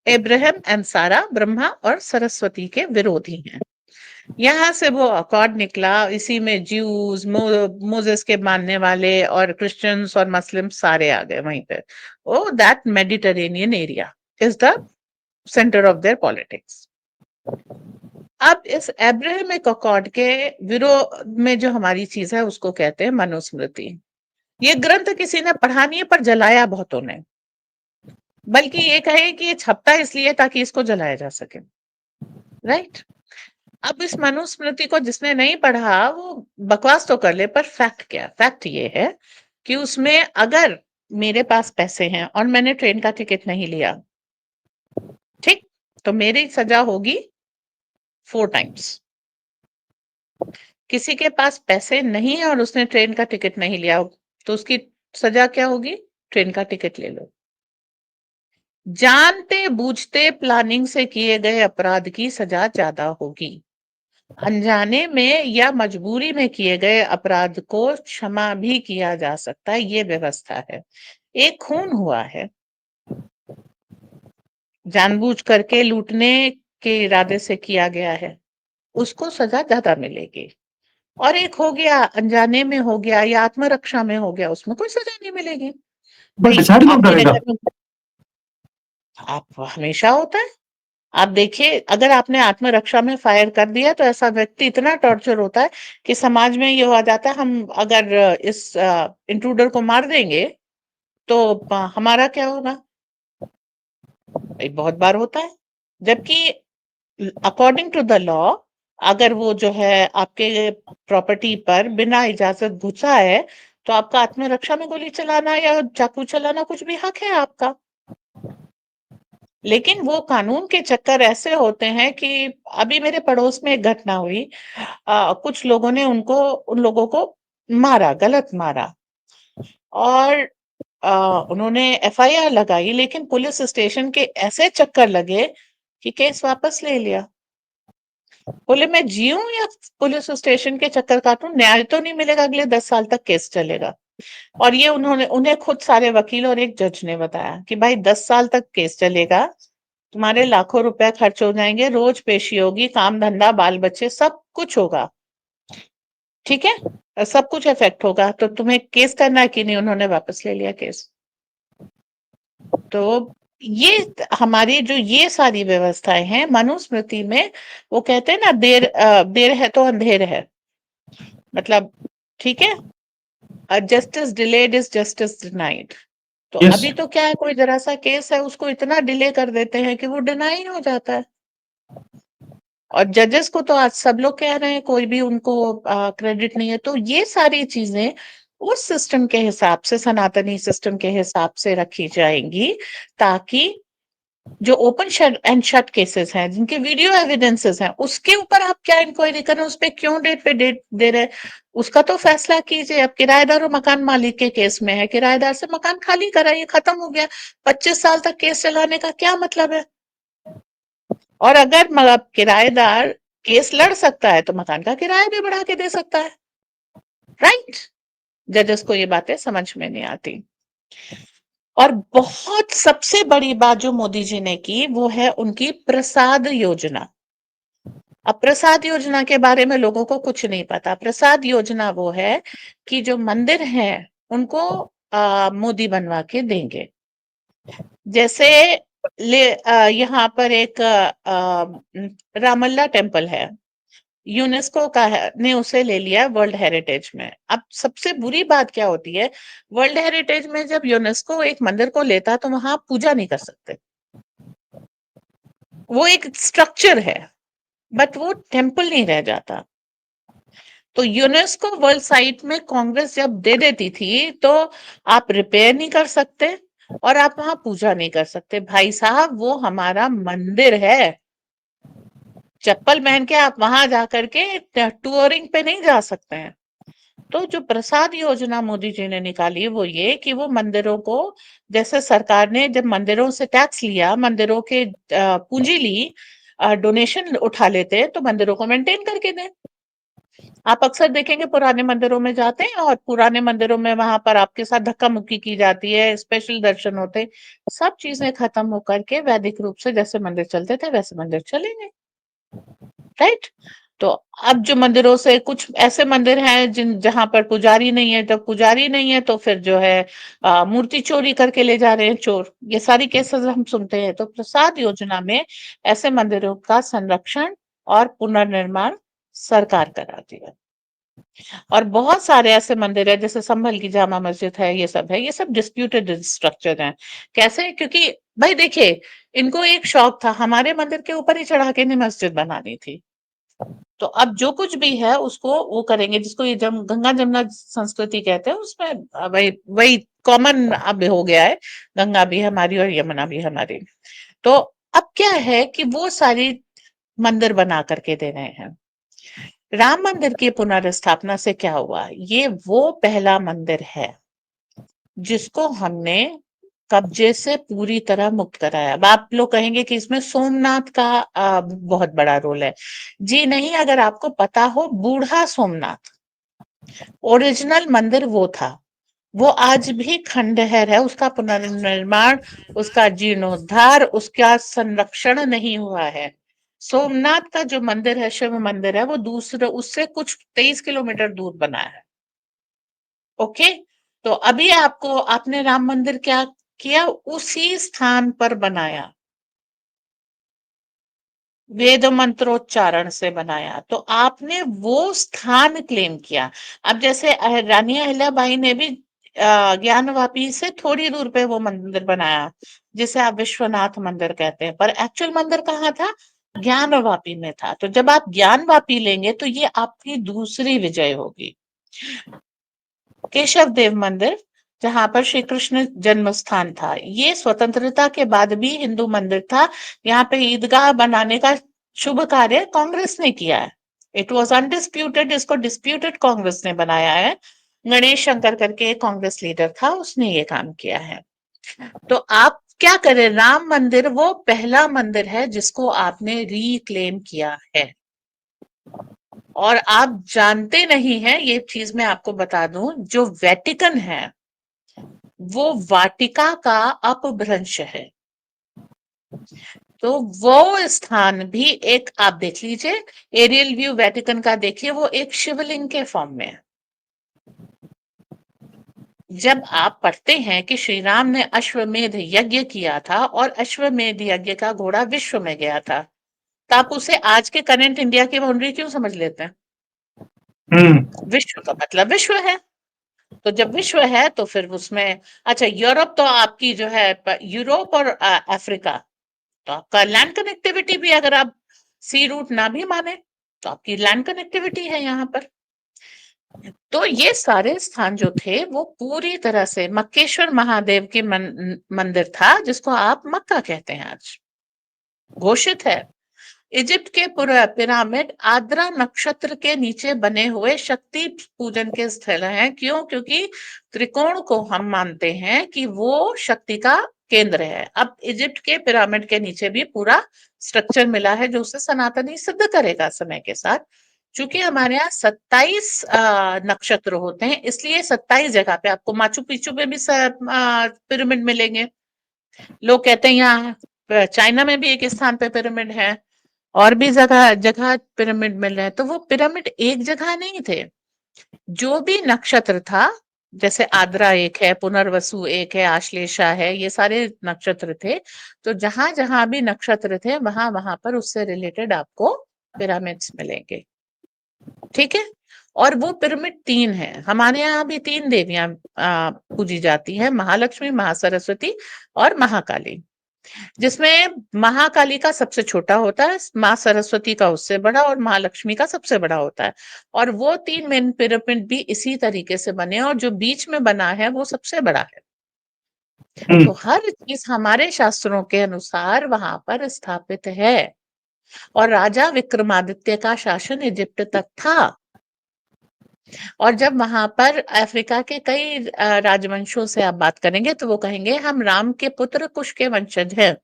अब्राहम एंड सारा ब्रह्मा और सरस्वती के विरोधी हैं। यहाँ से वो अकॉर्ड निकला, इसी में ज्यूज, मोजेस के मानने वाले और क्रिश्चियंस और मुस्लिम सारे आ गए वहीं पे। Oh that Mediterranean area is the centre of their politics. अब इस एब्राहमिक अकॉर्ड के विरोध में जो हमारी चीज है उसको कहते हैं मनुस्मृति। ये ग्रंथ किसी ने पढ़ा नहीं है, पर जलाया बहुतों ने। बल्कि ये कहे कि ये छपता इसलिए ताकि इसको जलाया जा सके, राइट। अब इस मनुस्मृति को जिसने नहीं पढ़ा वो बकवास तो कर ले, पर फैक्ट क्या? फैक्ट ये है कि उसमें अगर मेरे पास पैसे हैं और मैंने ट्रेन का टिकट नहीं लिया, ठीक, तो मेरी सजा होगी 4 टाइम्स। किसी के पास पैसे नहीं है और उसने ट्रेन का टिकट नहीं लिया, तो उसकी सजा क्या होगी? ट्रेन का टिकट ले लो। जानते बूझते प्लानिंग से किए गए अपराध की सजा ज्यादा होगी। अनजाने में या मजबूरी में किए गए अपराध को क्षमा भी किया जा सकता है, ये व्यवस्था है। एक खून हुआ है, जानबूझ करके लूटने के इरादे से किया गया है, उसको सजा ज्यादा मिलेगी। और एक हो गया अनजाने में हो गया या आत्मरक्षा में हो गया, उसमें कोई सजा नहीं मिलेगी। बट भाई डिसाइड कौन आपके करेगा? घर में आप हमेशा होता है। आप देखिए, अगर आपने आत्मरक्षा में फायर कर दिया तो ऐसा व्यक्ति इतना टॉर्चर होता है कि समाज में ये हो जाता है, हम अगर इस इंट्रूडर को मार देंगे तो हमारा क्या होगा? ये बहुत बार होता है। जबकि अकॉर्डिंग टू द लॉ, अगर वो जो है आपके प्रॉपर्टी पर बिना इजाजत घुसा है, तो आपका आत्मरक्षा में गोली चलाना या चाकू चलाना कुछ भी हक है आपका। लेकिन वो कानून के चक्कर ऐसे होते हैं कि अभी मेरे पड़ोस में एक घटना हुई। कुछ लोगों ने उन लोगों को मारा, गलत मारा, और उन्होंने एफआईआर लगाई, लेकिन पुलिस स्टेशन के ऐसे चक्कर लगे कि केस वापस ले लिया। बोले मैं जीऊं या पुलिस स्टेशन के चक्कर काटूं, न्याय तो नहीं मिलेगा, अगले 10 साल तक केस चलेगा। और ये उन्हें खुद सारे वकील और एक जज ने बताया कि भाई 10 साल तक केस चलेगा, तुम्हारे लाखों रुपए खर्च हो जाएंगे, रोज पेशी होगी, काम धंधा बाल बच्चे सब कुछ होगा, ठीक है, और सब कुछ इफेक्ट होगा, तो तुम्हें केस करना है कि नहीं? उन्होंने वापस ले लिया केस। तो ये हमारी जो ये सारी व्यवस्थाएं हैं मनुस्मृति में, वो कहते हैं ना, देर है तो अंधेर है। मतलब, ठीक है, justice delayed is justice denied. तो यस। अभी तो क्या है, कोई जरा सा केस है उसको इतना डिले कर देते हैं कि वो डिनाई हो जाता है। और जजेस को तो आज सब लोग कह रहे हैं, कोई भी उनको क्रेडिट नहीं है। तो ये सारी चीजें उस सिस्टम के हिसाब से, सनातनी सिस्टम के हिसाब से रखी जाएंगी, ताकि जो ओपन एंड शट केसेस हैं, जिनके वीडियो एविडेंसेस हैं, उसके ऊपर आप क्या इंक्वायरी कर रहे हैं, उस पे क्यों डेट पे डेट दे रहे हैं, उसका तो फैसला कीजिए। अब किराएदार और मकान मालिक के केस में है, किराएदार से मकान खाली कराइए, खत्म हो गया। 25 साल तक केस चलाने का क्या मतलब है? और अगर मतलब किराएदार केस लड़ सकता है तो मकान का किराया भी बढ़ा के दे सकता है, राइट। जजेस को ये बातें समझ में नहीं आती। और बहुत सबसे बड़ी बात जो मोदी जी ने की वो है उनकी प्रसाद योजना। अब प्रसाद योजना के बारे में लोगों को कुछ नहीं पता। प्रसाद योजना वो है कि जो मंदिर हैं उनको मोदी बनवा के देंगे। जैसे यहाँ पर एक रामल्ला टेम्पल है, यूनेस्को का है, ने उसे ले लिया वर्ल्ड हेरिटेज में। अब सबसे बुरी बात क्या होती है, वर्ल्ड हेरिटेज में जब यूनेस्को एक मंदिर को लेता है तो वहां आप पूजा नहीं कर सकते, वो एक स्ट्रक्चर है, बट वो टेम्पल नहीं रह जाता। तो यूनेस्को वर्ल्ड साइट में कांग्रेस जब दे देती थी तो आप रिपेयर नहीं कर सकते और आप वहां पूजा नहीं कर सकते। भाई साहब, वो हमारा मंदिर है, चप्पल पहन के आप वहां जाकर के टूरिंग पे नहीं जा सकते हैं। तो जो प्रसाद योजना मोदी जी ने निकाली वो ये कि वो मंदिरों को, जैसे सरकार ने जब मंदिरों से टैक्स लिया, मंदिरों के पूंजी ली, डोनेशन उठा लेते हैं, तो मंदिरों को मेंटेन करके दें। आप अक्सर देखेंगे पुराने मंदिरों में जाते हैं और पुराने मंदिरों में वहां पर आपके साथ धक्का मुक्की की जाती है, स्पेशल दर्शन होते हैं। सब चीजें खत्म होकर के वैदिक रूप से जैसे मंदिर चलते थे वैसे मंदिर चलेंगे, राइट? तो अब जो मंदिरों से कुछ ऐसे मंदिर हैं जिन जहां पर पुजारी नहीं है, जब पुजारी नहीं है तो फिर जो है मूर्ति चोरी करके ले जा रहे हैं चोर। ये सारी केसेस हम सुनते हैं। तो प्रसाद योजना में ऐसे मंदिरों का संरक्षण और पुनर्निर्माण सरकार कराती है। और बहुत सारे ऐसे मंदिर है जैसे संभल की जामा मस्जिद है, ये सब डिस्प्यूटेड स्ट्रक्चर हैं। कैसे? क्योंकि भाई देखिए, इनको एक शौक था हमारे मंदिर के ऊपर ही चढ़ा के नहीं मस्जिद बनानी थी। तो अब जो कुछ भी है उसको वो करेंगे, जिसको ये गंगा जमुना संस्कृति कहते हैं, उसमें वही वही कॉमन अब हो गया है। गंगा भी हमारी और यमुना भी हमारी। तो अब क्या है कि वो सारी मंदिर बना करके दे रहे हैं। राम मंदिर की पुनर्स्थापना से क्या हुआ? ये वो पहला मंदिर है जिसको हमने कब्जे से पूरी तरह मुक्त कराया। अब आप लोग कहेंगे कि इसमें सोमनाथ का बहुत बड़ा रोल है। जी नहीं, अगर आपको पता हो, बूढ़ा सोमनाथ ओरिजिनल मंदिर वो था। वो आज भी खंडहर है, उसका पुनर्निर्माण, उसका जीर्णोद्धार, उसका संरक्षण नहीं हुआ है। सोमनाथ का जो मंदिर है, शिव मंदिर है, वो दूसरे उससे कुछ 23 किलोमीटर दूर बना है। ओके। तो अभी आपने राम मंदिर क्या किया? उसी स्थान पर बनाया, वेद मंत्रोच्चारण से बनाया। तो आपने वो स्थान क्लेम किया। अब जैसे रानी अहिल्याबाई ने भी ज्ञानवापी से थोड़ी दूर पे वो मंदिर बनाया, जिसे आप विश्वनाथ मंदिर कहते हैं, पर एक्चुअल मंदिर कहाँ था? ज्ञानवापी में था। तो जब आप ज्ञानवापी लेंगे तो ये आपकी दूसरी विजय होगी। केशव देव मंदिर, जहां पर श्री कृष्ण जन्म स्थान था, ये स्वतंत्रता के बाद भी हिंदू मंदिर था। यहाँ पे ईदगाह बनाने का शुभ कार्य कांग्रेस ने किया है। इट वॉज अनडिस्प्यूटेड, इसको डिस्प्यूटेड कांग्रेस ने बनाया है। गणेश शंकर करके एक कांग्रेस लीडर था, उसने ये काम किया है। तो आप क्या करें? राम मंदिर वो पहला मंदिर है जिसको आपने रिक्लेम किया है। और आप जानते नहीं हैं, ये चीज मैं आपको बता दूं, जो वेटिकन है वो वाटिका का अपभ्रंश है। तो वो स्थान भी एक, आप देख लीजिए, एरियल व्यू वेटिकन का देखिए, वो एक शिवलिंग के फॉर्म में है। जब आप पढ़ते हैं कि श्री राम ने अश्वमेध यज्ञ किया था और अश्वमेध यज्ञ का घोड़ा विश्व में गया था, तो आप उसे आज के करंट इंडिया की बाउंड्री क्यों समझ लेते हैं? हम्म। विश्व का मतलब विश्व है। तो जब विश्व है तो फिर उसमें, अच्छा, यूरोप तो आपकी जो है, यूरोप और अफ्रीका, तो आपका लैंड कनेक्टिविटी भी, अगर आप सी रूट ना भी माने, तो आपकी लैंड कनेक्टिविटी है यहाँ पर। तो ये सारे स्थान जो थे वो पूरी तरह से मक्केश्वर महादेव के मंदिर था, जिसको आप मक्का कहते हैं आज, घोषित है। इजिप्ट के पिरामिड आद्रा नक्षत्र के नीचे बने हुए शक्ति पूजन के स्थल हैं। क्यों? क्योंकि त्रिकोण को हम मानते हैं कि वो शक्ति का केंद्र है। अब इजिप्ट के पिरामिड के नीचे भी पूरा स्ट्रक्चर मिला है जो उसे सनातनी सिद्ध करेगा समय के साथ। चूंकि हमारे यहाँ 27 नक्षत्र होते हैं, इसलिए 27 जगह पे आपको माचू पिचू में भी पिरामिड मिलेंगे। लोग कहते हैं यहाँ चाइना में भी एक स्थान पे पिरामिड है, और भी जगह जगह पिरामिड मिल रहे हैं। तो वो पिरामिड एक जगह नहीं थे। जो भी नक्षत्र था, जैसे आद्रा एक है, पुनर्वसु एक है, आश्लेषा है, ये सारे नक्षत्र थे। तो जहां जहां भी नक्षत्र थे वहां वहां पर उससे रिलेटेड आपको पिरामिड्स मिलेंगे। ठीक है। और वो पिरामिड 3 है। हमारे यहाँ भी 3 देवियां पूजी जाती हैं, महालक्ष्मी, महासरस्वती और महाकाली। जिसमें महाकाली का सबसे छोटा होता है, माँ सरस्वती का उससे बड़ा, और महालक्ष्मी का सबसे बड़ा होता है। और वो 3 मेन पिरामिड भी इसी तरीके से बने, और जो बीच में बना है वो सबसे बड़ा है। तो हम्म। हर चीज हमारे शास्त्रों के अनुसार वहां पर स्थापित है। और राजा विक्रमादित्य का शासन इजिप्ट तक था। और जब वहां पर अफ्रीका के कई राजवंशों से आप बात करेंगे तो वो कहेंगे हम राम के पुत्र कुश के वंशज हैं।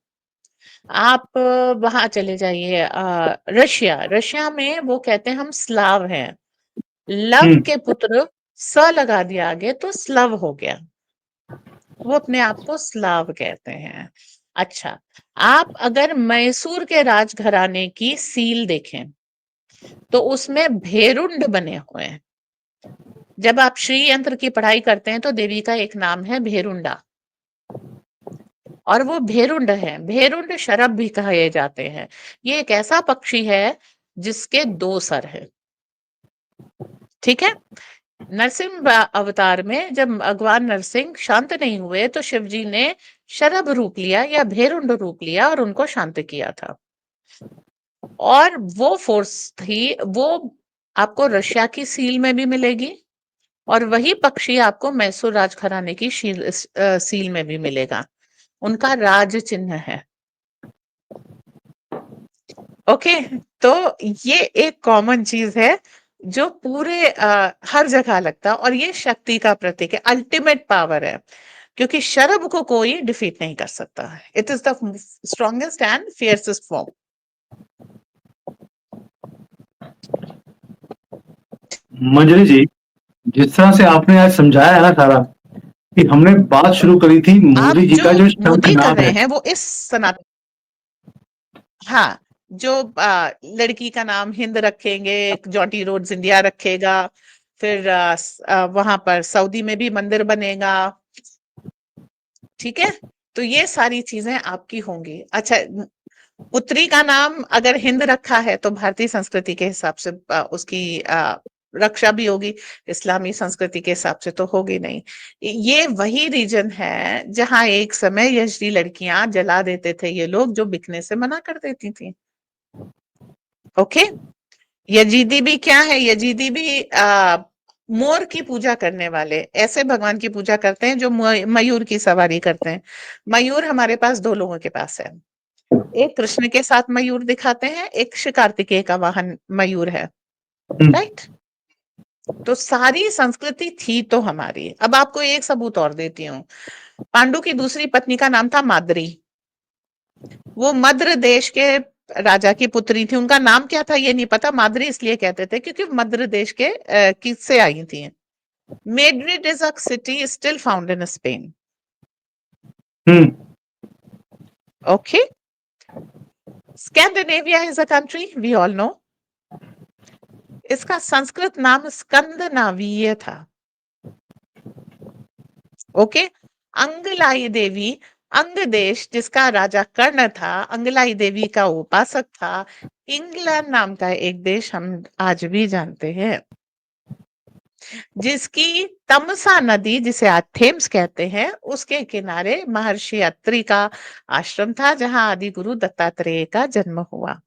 आप वहां चले जाइए, रशिया, रशिया में वो कहते हैं हम स्लाव हैं। लव के पुत्र स लगा दिया आगे तो स्लव हो गया। वो अपने आप को स्लाव कहते हैं। अच्छा, आप अगर मैसूर के राजघराने की सील देखें तो उसमें भेरुंड बने हुए हैं। जब आप श्री यंत्र की पढ़ाई करते हैं तो देवी का एक नाम है भेरुंडा, और वो भेरुंड है। भेरुंड शरभ भी कहे जाते हैं। ये एक ऐसा पक्षी है जिसके 2 सर हैं। ठीक है। नरसिंह अवतार में जब भगवान नरसिंह शांत नहीं हुए तो शिव जी ने शरभ रूप लिया या भेरुंड रूप लिया और उनको शांत किया था। और वो फोर्स थी, वो आपको रशिया की सील में भी मिलेगी, और वही पक्षी आपको मैसूर राजघराने की सील में भी मिलेगा। उनका राज चिन्ह है। ओके। तो ये एक कॉमन चीज है जो पूरे हर जगह लगता है, और ये शक्ति का प्रतीक है, अल्टीमेट पावर है, क्योंकि शरभ को कोई डिफीट नहीं कर सकता है। It is the strongest and fiercest form. Manjari ji, जिस तरह से आपने आज समझाया है ना सारा, कि हमने बात शुरू करी थी आप मोदी जी जो का जो मोदी कर शंखनाद रहे है। हैं वो इस सनातन, हाँ, जो लड़की का नाम हिंद रखेंगे, एक जॉन्टी रोड्स इंडिया रखेगा, फिर वहां पर सऊदी में भी मंदिर बनेगा। ठीक है। तो ये सारी चीजें आपकी होंगी। अच्छा, पुत्री का नाम अगर हिंद रखा है तो भारतीय संस्कृति के हिसाब से उसकी रक्षा भी होगी, इस्लामी संस्कृति के हिसाब से तो होगी नहीं। ये वही रीजन है जहां एक समय यजदी लड़कियां जला देते थे ये लोग, जो बिकने से मना कर देती थी। ओके। यजीदी भी क्या है? यजीदी भी मोर की पूजा करने वाले ऐसे भगवान की पूजा करते हैं जो मयूर की सवारी करते हैं। मयूर हमारे पास 2 लोगों के पास है। एक कृष्ण के साथ मयूर दिखाते हैं, एक श्री कार्तिकेय का वाहन मयूर है। हम्म, राइट। तो सारी संस्कृति थी तो हमारी। अब आपको एक सबूत और देती हूँ। पांडु की दूसरी पत्नी का नाम था माद्री। वो मद्र देश के राजा की पुत्री थी। उनका नाम क्या था ये नहीं पता, माद्री इसलिए कहते थे क्योंकि मद्र देश के किससे आई थी। Madrid is a city still found in Spain. Hmm, okay. Scandinavia is a country, we all know. इसका संस्कृत नाम स्कंदनावीय था। ओके। अंगलाई देवी, अंग देश जिसका राजा कर्ण था, अंगलाई देवी का उपासक था। इंग्लैंड नाम का एक देश हम आज भी जानते हैं, जिसकी तमसा नदी, जिसे आज थेम्स कहते हैं, उसके किनारे महर्षि अत्रि का आश्रम था, जहां आदि गुरु दत्तात्रेय का जन्म हुआ।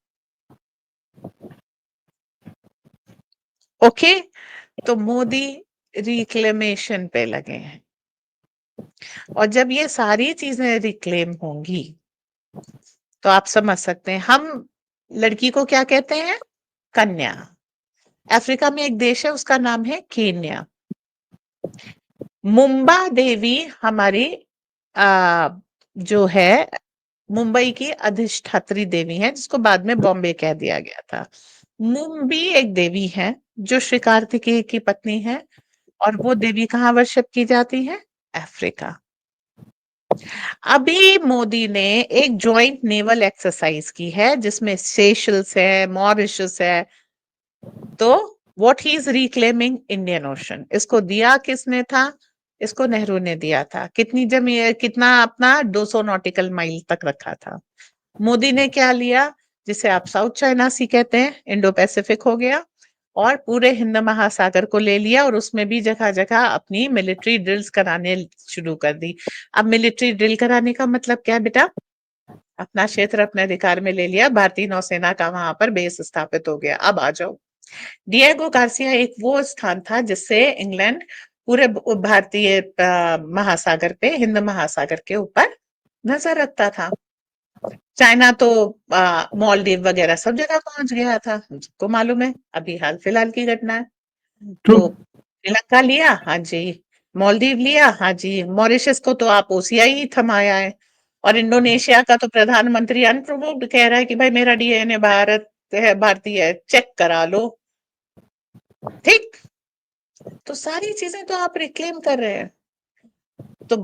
ओके। तो मोदी रिक्लेमेशन पे लगे हैं, और जब ये सारी चीजें रिक्लेम होंगी तो आप समझ सकते हैं। हम लड़की को क्या कहते हैं? कन्या। अफ्रीका में एक देश है उसका नाम है केन्या। मुंबा देवी हमारी आ, जो है मुंबई की अधिष्ठात्री देवी है, जिसको बाद में बॉम्बे कह दिया गया था। मुंबी एक देवी है जो श्री कार्तिकेय की पत्नी है, और वो देवी कहाँ वर्शिप की जाती है? अफ्रीका। अभी मोदी ने एक जॉइंट नेवल एक्सरसाइज की है जिसमें सेशल्स है, मॉरिशस है। तो what he is reclaiming Indian ocean. इसको दिया किसने था? इसको नेहरू ने दिया था। कितनी जमीन, कितना अपना 200 नॉटिकल माइल तक रखा था। मोदी ने क्या लिया? जिसे आप साउथ चाइना सी कहते हैं, इंडो पैसिफिक हो गया, और पूरे हिंद महासागर को ले लिया, और उसमें भी जगह जगह अपनी मिलिट्री ड्रिल्स कराने शुरू कर दी। अब मिलिट्री ड्रिल कराने का मतलब क्या बेटा? अपना क्षेत्र अपने अधिकार में ले लिया, भारतीय नौसेना का वहां पर बेस स्थापित हो गया। अब आ जाओ। डिएगो गार्सिया एक वो स्थान था जिससे इंग्लैंड पूरे भारतीय महासागर पे, हिंद महासागर के ऊपर नजर रखता था। चाइना तो मालदीव वगैरह सब जगह पहुंच गया था, सबको मालूम है। अभी हाल फिलहाल की घटना है। तो तो श्रीलंका लिया, हाँ जी। मालदीव लिया, हाँ जी। मॉरिशस को तो आप ओसीआई ही थमाया है। और इंडोनेशिया का तो प्रधानमंत्री अनप्रोवोक्ड कह रहा है कि भाई मेरा डीएनए भारत है, भारतीय है, चेक करा लो। ठीक। तो सारी चीजें तो आप रिक्लेम कर रहे हैं। तो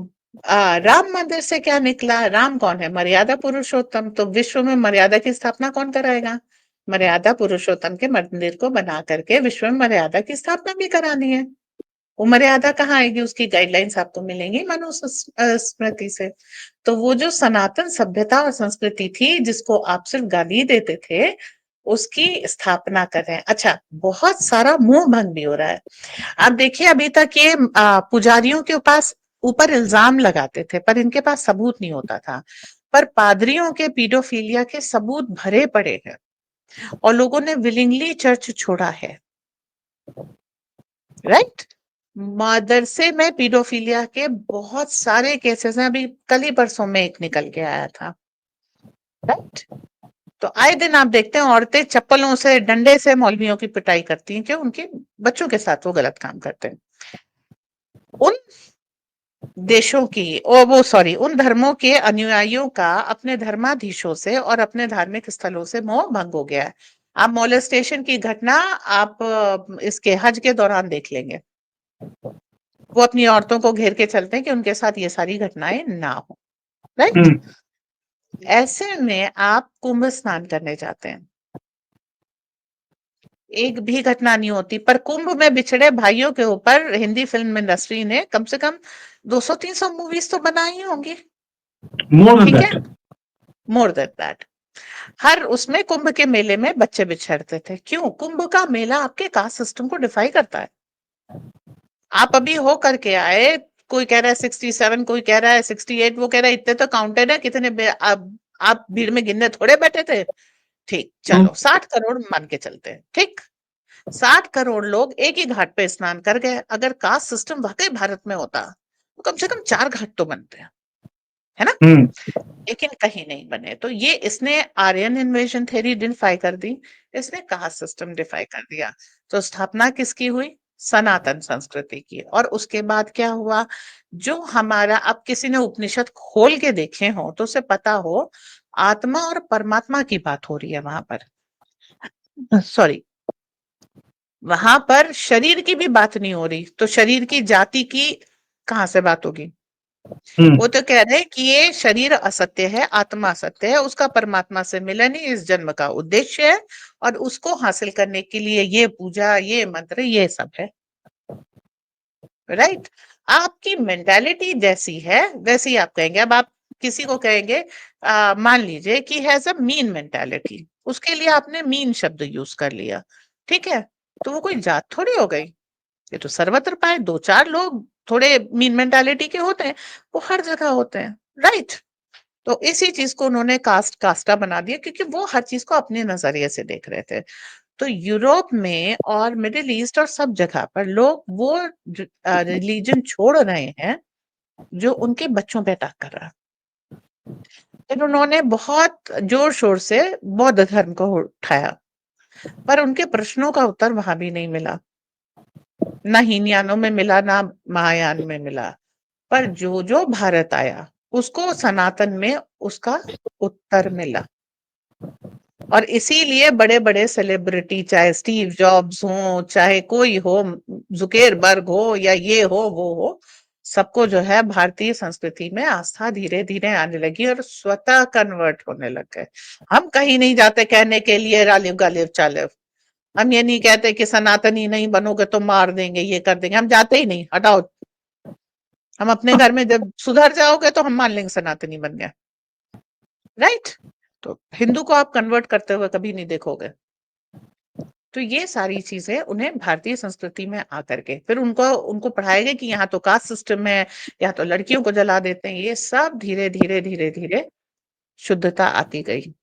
राम मंदिर से क्या निकला? राम कौन है? मर्यादा पुरुषोत्तम। तो विश्व में मर्यादा की स्थापना कौन कराएगा? मर्यादा पुरुषोत्तम के मंदिर को बना करके विश्व में मर्यादा की स्थापना भी करानी है। वो मर्यादा कहाँ आएगी? उसकी गाइडलाइंस आपको मिलेंगी मनुस्मृति से। तो वो जो सनातन सभ्यता और संस्कृति थी जिसको आप सिर्फ गाली देते थे, उसकी स्थापना कर रहे हैं। अच्छा, बहुत सारा मोह भंग भी हो रहा है। आप देखिए, अभी तक ये पुजारियों के पास ऊपर इल्जाम लगाते थे पर इनके पास सबूत नहीं होता था। पर पादरियों के पीडोफिलिया के सबूत भरे पड़े हैं और लोगों ने विलिंगली चर्च छोड़ा है। राइट। मदरसे में पीडोफिलिया के बहुत सारे केसेस हैं। अभी कल ही परसों में एक निकल के आया था। राइट। तो आए दिन आप देखते हैं औरतें चप्पलों से, डंडे से मौलवियों की पिटाई करती हैं, क्यों? उनके बच्चों के साथ वो गलत काम करते हैं। उन देशों की, ओ वो सॉरी, उन धर्मों के अनुयायियों का अपने धर्माधीशों से और अपने धार्मिक स्थलों से मोह भंग हो गया है। आप मोलेस्टेशन की घटना आप इसके हज के दौरान देख लेंगे। वो अपनी औरतों को घेर के चलते हैं कि उनके साथ ये सारी घटनाएं ना हो। राइट। ऐसे में आप कुंभ स्नान करने जाते हैं, एक भी घटना नहीं होती। पर कुंभ में बिछड़े भाइयों के ऊपर हिंदी फिल्म इंडस्ट्री ने कम से कम 200-300 मूवीज तो बनाई होंगी। मोर देन ठीक है, दैट। More than that. हर उसमें कुंभ के मेले में बच्चे बिछड़ते थे। क्यों? कुंभ का मेला आपके कास्ट सिस्टम को डिफाई करता है। आप अभी हो करके आए, कोई कह रहा है 67, कोई कह रहा है 68, वो कह रहा है इतने तो काउंटेड है, कितने आप भीड़ में गिनने थोड़े बैठे थे। ठीक, चलो 60 करोड़ मान के चलते हैं। ठीक, 60 करोड़ लोग एक ही घाट पे स्नान कर गए। अगर कास्ट सिस्टम वाकई भारत में होता तो कम से कम 4 घाट तो बनते हैं, है ना? लेकिन कहीं नहीं बने। तो ये इसने आर्यन इन्वेजन थ्योरी डिफाई कर दी, इसने कास्ट सिस्टम डिफाई कर दिया। तो स्थापना किसकी हुई? सनातन संस्कृति की। और उसके बाद क्या हुआ? जो हमारा, अब किसी ने उपनिषद खोल के देखे हो तो उसे पता हो आत्मा और परमात्मा की बात हो रही है वहां पर। सॉरी, वहां पर शरीर की भी बात नहीं हो रही। तो शरीर की जाति की कहां से बात होगी? वो तो कह रहे हैं कि ये शरीर असत्य है, आत्मा असत्य है, उसका परमात्मा से मिलन ही इस जन्म का उद्देश्य है और उसको हासिल करने के लिए ये पूजा, ये मंत्र, ये सब है। राइट। आपकी मेंटालिटी जैसी है वैसे ही आप कहेंगे। अब आप किसी को कहेंगे, मान लीजिए कि हैज अ मीन मेंटालिटी, उसके लिए आपने मीन शब्द यूज कर लिया। ठीक है, तो वो कोई जात थोड़ी हो गई। ये तो सर्वत्र पाए, 2-4 लोग थोड़े मीन मेंटालिटी के होते हैं, वो हर जगह होते हैं। राइट। तो इसी चीज को उन्होंने कास्टा बना दिया क्योंकि वो हर चीज को अपने नजरिए से देख रहे थे। तो यूरोप में और मिडिल ईस्ट और सब जगह पर लोग वो रिलीजन छोड़ रहे हैं जो उनके बच्चों पे अटैक कर रहा है। फिर उन्होंने बहुत जोर शोर से बौद्ध धर्म को उठाया, पर उनके प्रश्नों का उत्तर वहां भी नहीं मिला। ना हीनयानों में मिला, ना महायान में मिला। पर जो जो भारत आया उसको सनातन में उसका उत्तर मिला। और इसीलिए बड़े बड़े सेलिब्रिटी, चाहे स्टीव जॉब्स हो, चाहे कोई हो, जुकेरबर्ग हो या ये हो वो हो, सबको जो है भारतीय संस्कृति में आस्था धीरे धीरे आने लगी और स्वतः कन्वर्ट होने लग गए। हम कहीं नहीं जाते कहने के लिए रालिव गालिव चालिव। हम ये नहीं कहते कि सनातनी नहीं बनोगे तो मार देंगे, ये कर देंगे। हम जाते ही नहीं, हटाओ। हम अपने घर में जब सुधर जाओगे तो हम मान लेंगे सनातनी बन गया। राइट। तो हिंदू को आप कन्वर्ट करते हुए कभी नहीं देखोगे। तो ये सारी चीजें उन्हें भारतीय संस्कृति में आकर के फिर उनको उनको पढ़ाया गया कि यहाँ तो कास्ट सिस्टम है, यहाँ तो लड़कियों को जला देते हैं। ये सब धीरे धीरे धीरे धीरे शुद्धता आती गई।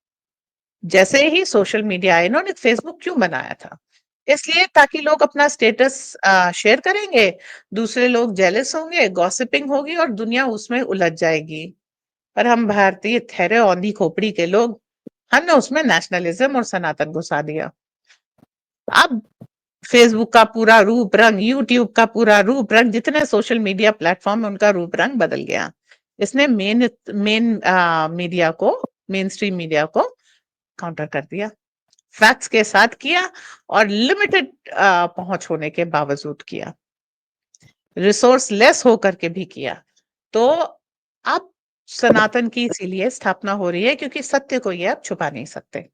जैसे ही सोशल मीडिया आया, इन्होंने फेसबुक क्यों बनाया था? इसलिए ताकि लोग अपना स्टेटस शेयर करेंगे, दूसरे लोग जेलस होंगे, गॉसिपिंग होगी और दुनिया उसमें उलझ जाएगी। पर हम भारतीय ठहरे औंधी खोपड़ी के लोग, हमने उसमें नेशनलिज्म और सनातन घुसा दिया। अब फेसबुक का पूरा रूप रंग, यूट्यूब का पूरा रूप रंग, जितने सोशल मीडिया प्लेटफॉर्म है उनका रूप रंग बदल गया। इसने मेन मेन मीडिया को, मेन स्ट्रीम मीडिया को काउंटर कर दिया। फैक्ट्स के साथ किया और लिमिटेड पहुंच होने के बावजूद किया, रिसोर्स लेस होकर के भी किया। तो अब सनातन की इसीलिए स्थापना हो रही है क्योंकि सत्य को ये आप छुपा नहीं सकते।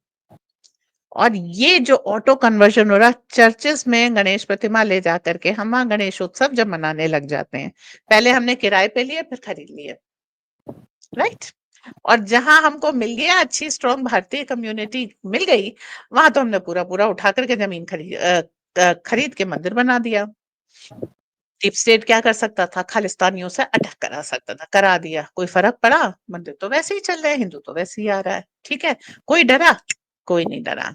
और ये जो ऑटो कन्वर्जन हो रहा, चर्चेस में गणेश प्रतिमा ले जा करके हम वहां गणेश उत्सव जब मनाने लग जाते हैं, पहले हमने किराए पे लिए फिर खरीद लिए, राइट। और जहां हमको मिल गया अच्छी स्ट्रॉन्ग भारतीय कम्युनिटी मिल गई, वहां तो हमने पूरा पूरा उठा करके जमीन खरीद के मंदिर बना दिया। डीप स्टेट क्या कर सकता था? खालिस्तानियों से अटैक करा सकता था, करा दिया, कोई फर्क पड़ा? मंदिर तो वैसे ही चल रहे हैं, हिंदू तो वैसे ही आ रहा है, ठीक है। कोई डरा? कोई नहीं डरा।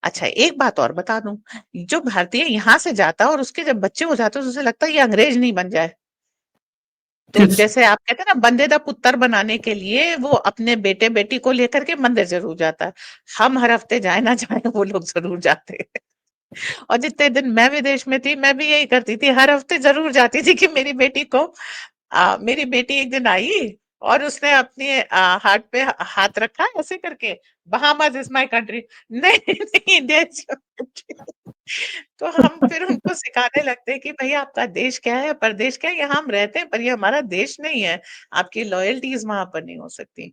अच्छा, एक बात और बता दूं, जो भारतीय यहाँ से जाता है और उसके जब बच्चे हो जाते हैं तो उसे लगता है ये अंग्रेज नहीं बन जाए। तो Yes. जैसे आप कहते हैं ना, बंदे दा पुत्तर बनाने के लिए वो अपने बेटे बेटी को लेकर के मंदिर जरूर जाता है। हम हर हफ्ते जाए ना जाए, वो लोग जरूर जाते हैं। और जितने दिन मैं विदेश में थी, मैं भी यही करती थी, हर हफ्ते जरूर जाती थी कि मेरी बेटी को मेरी बेटी एक दिन आई और उसने अपने हार्ट पे हाथ रखा ऐसे करके, बहामास इज माय कंट्री। नहीं नहीं, इंडिया इज योर कंट्री। तो हम फिर उनको सिखाने लगते हैं कि भाई आपका देश क्या है, परदेश क्या है, यहाँ हम रहते हैं पर ये हमारा देश नहीं है, आपकी लॉयल्टीज वहां पर नहीं हो सकती।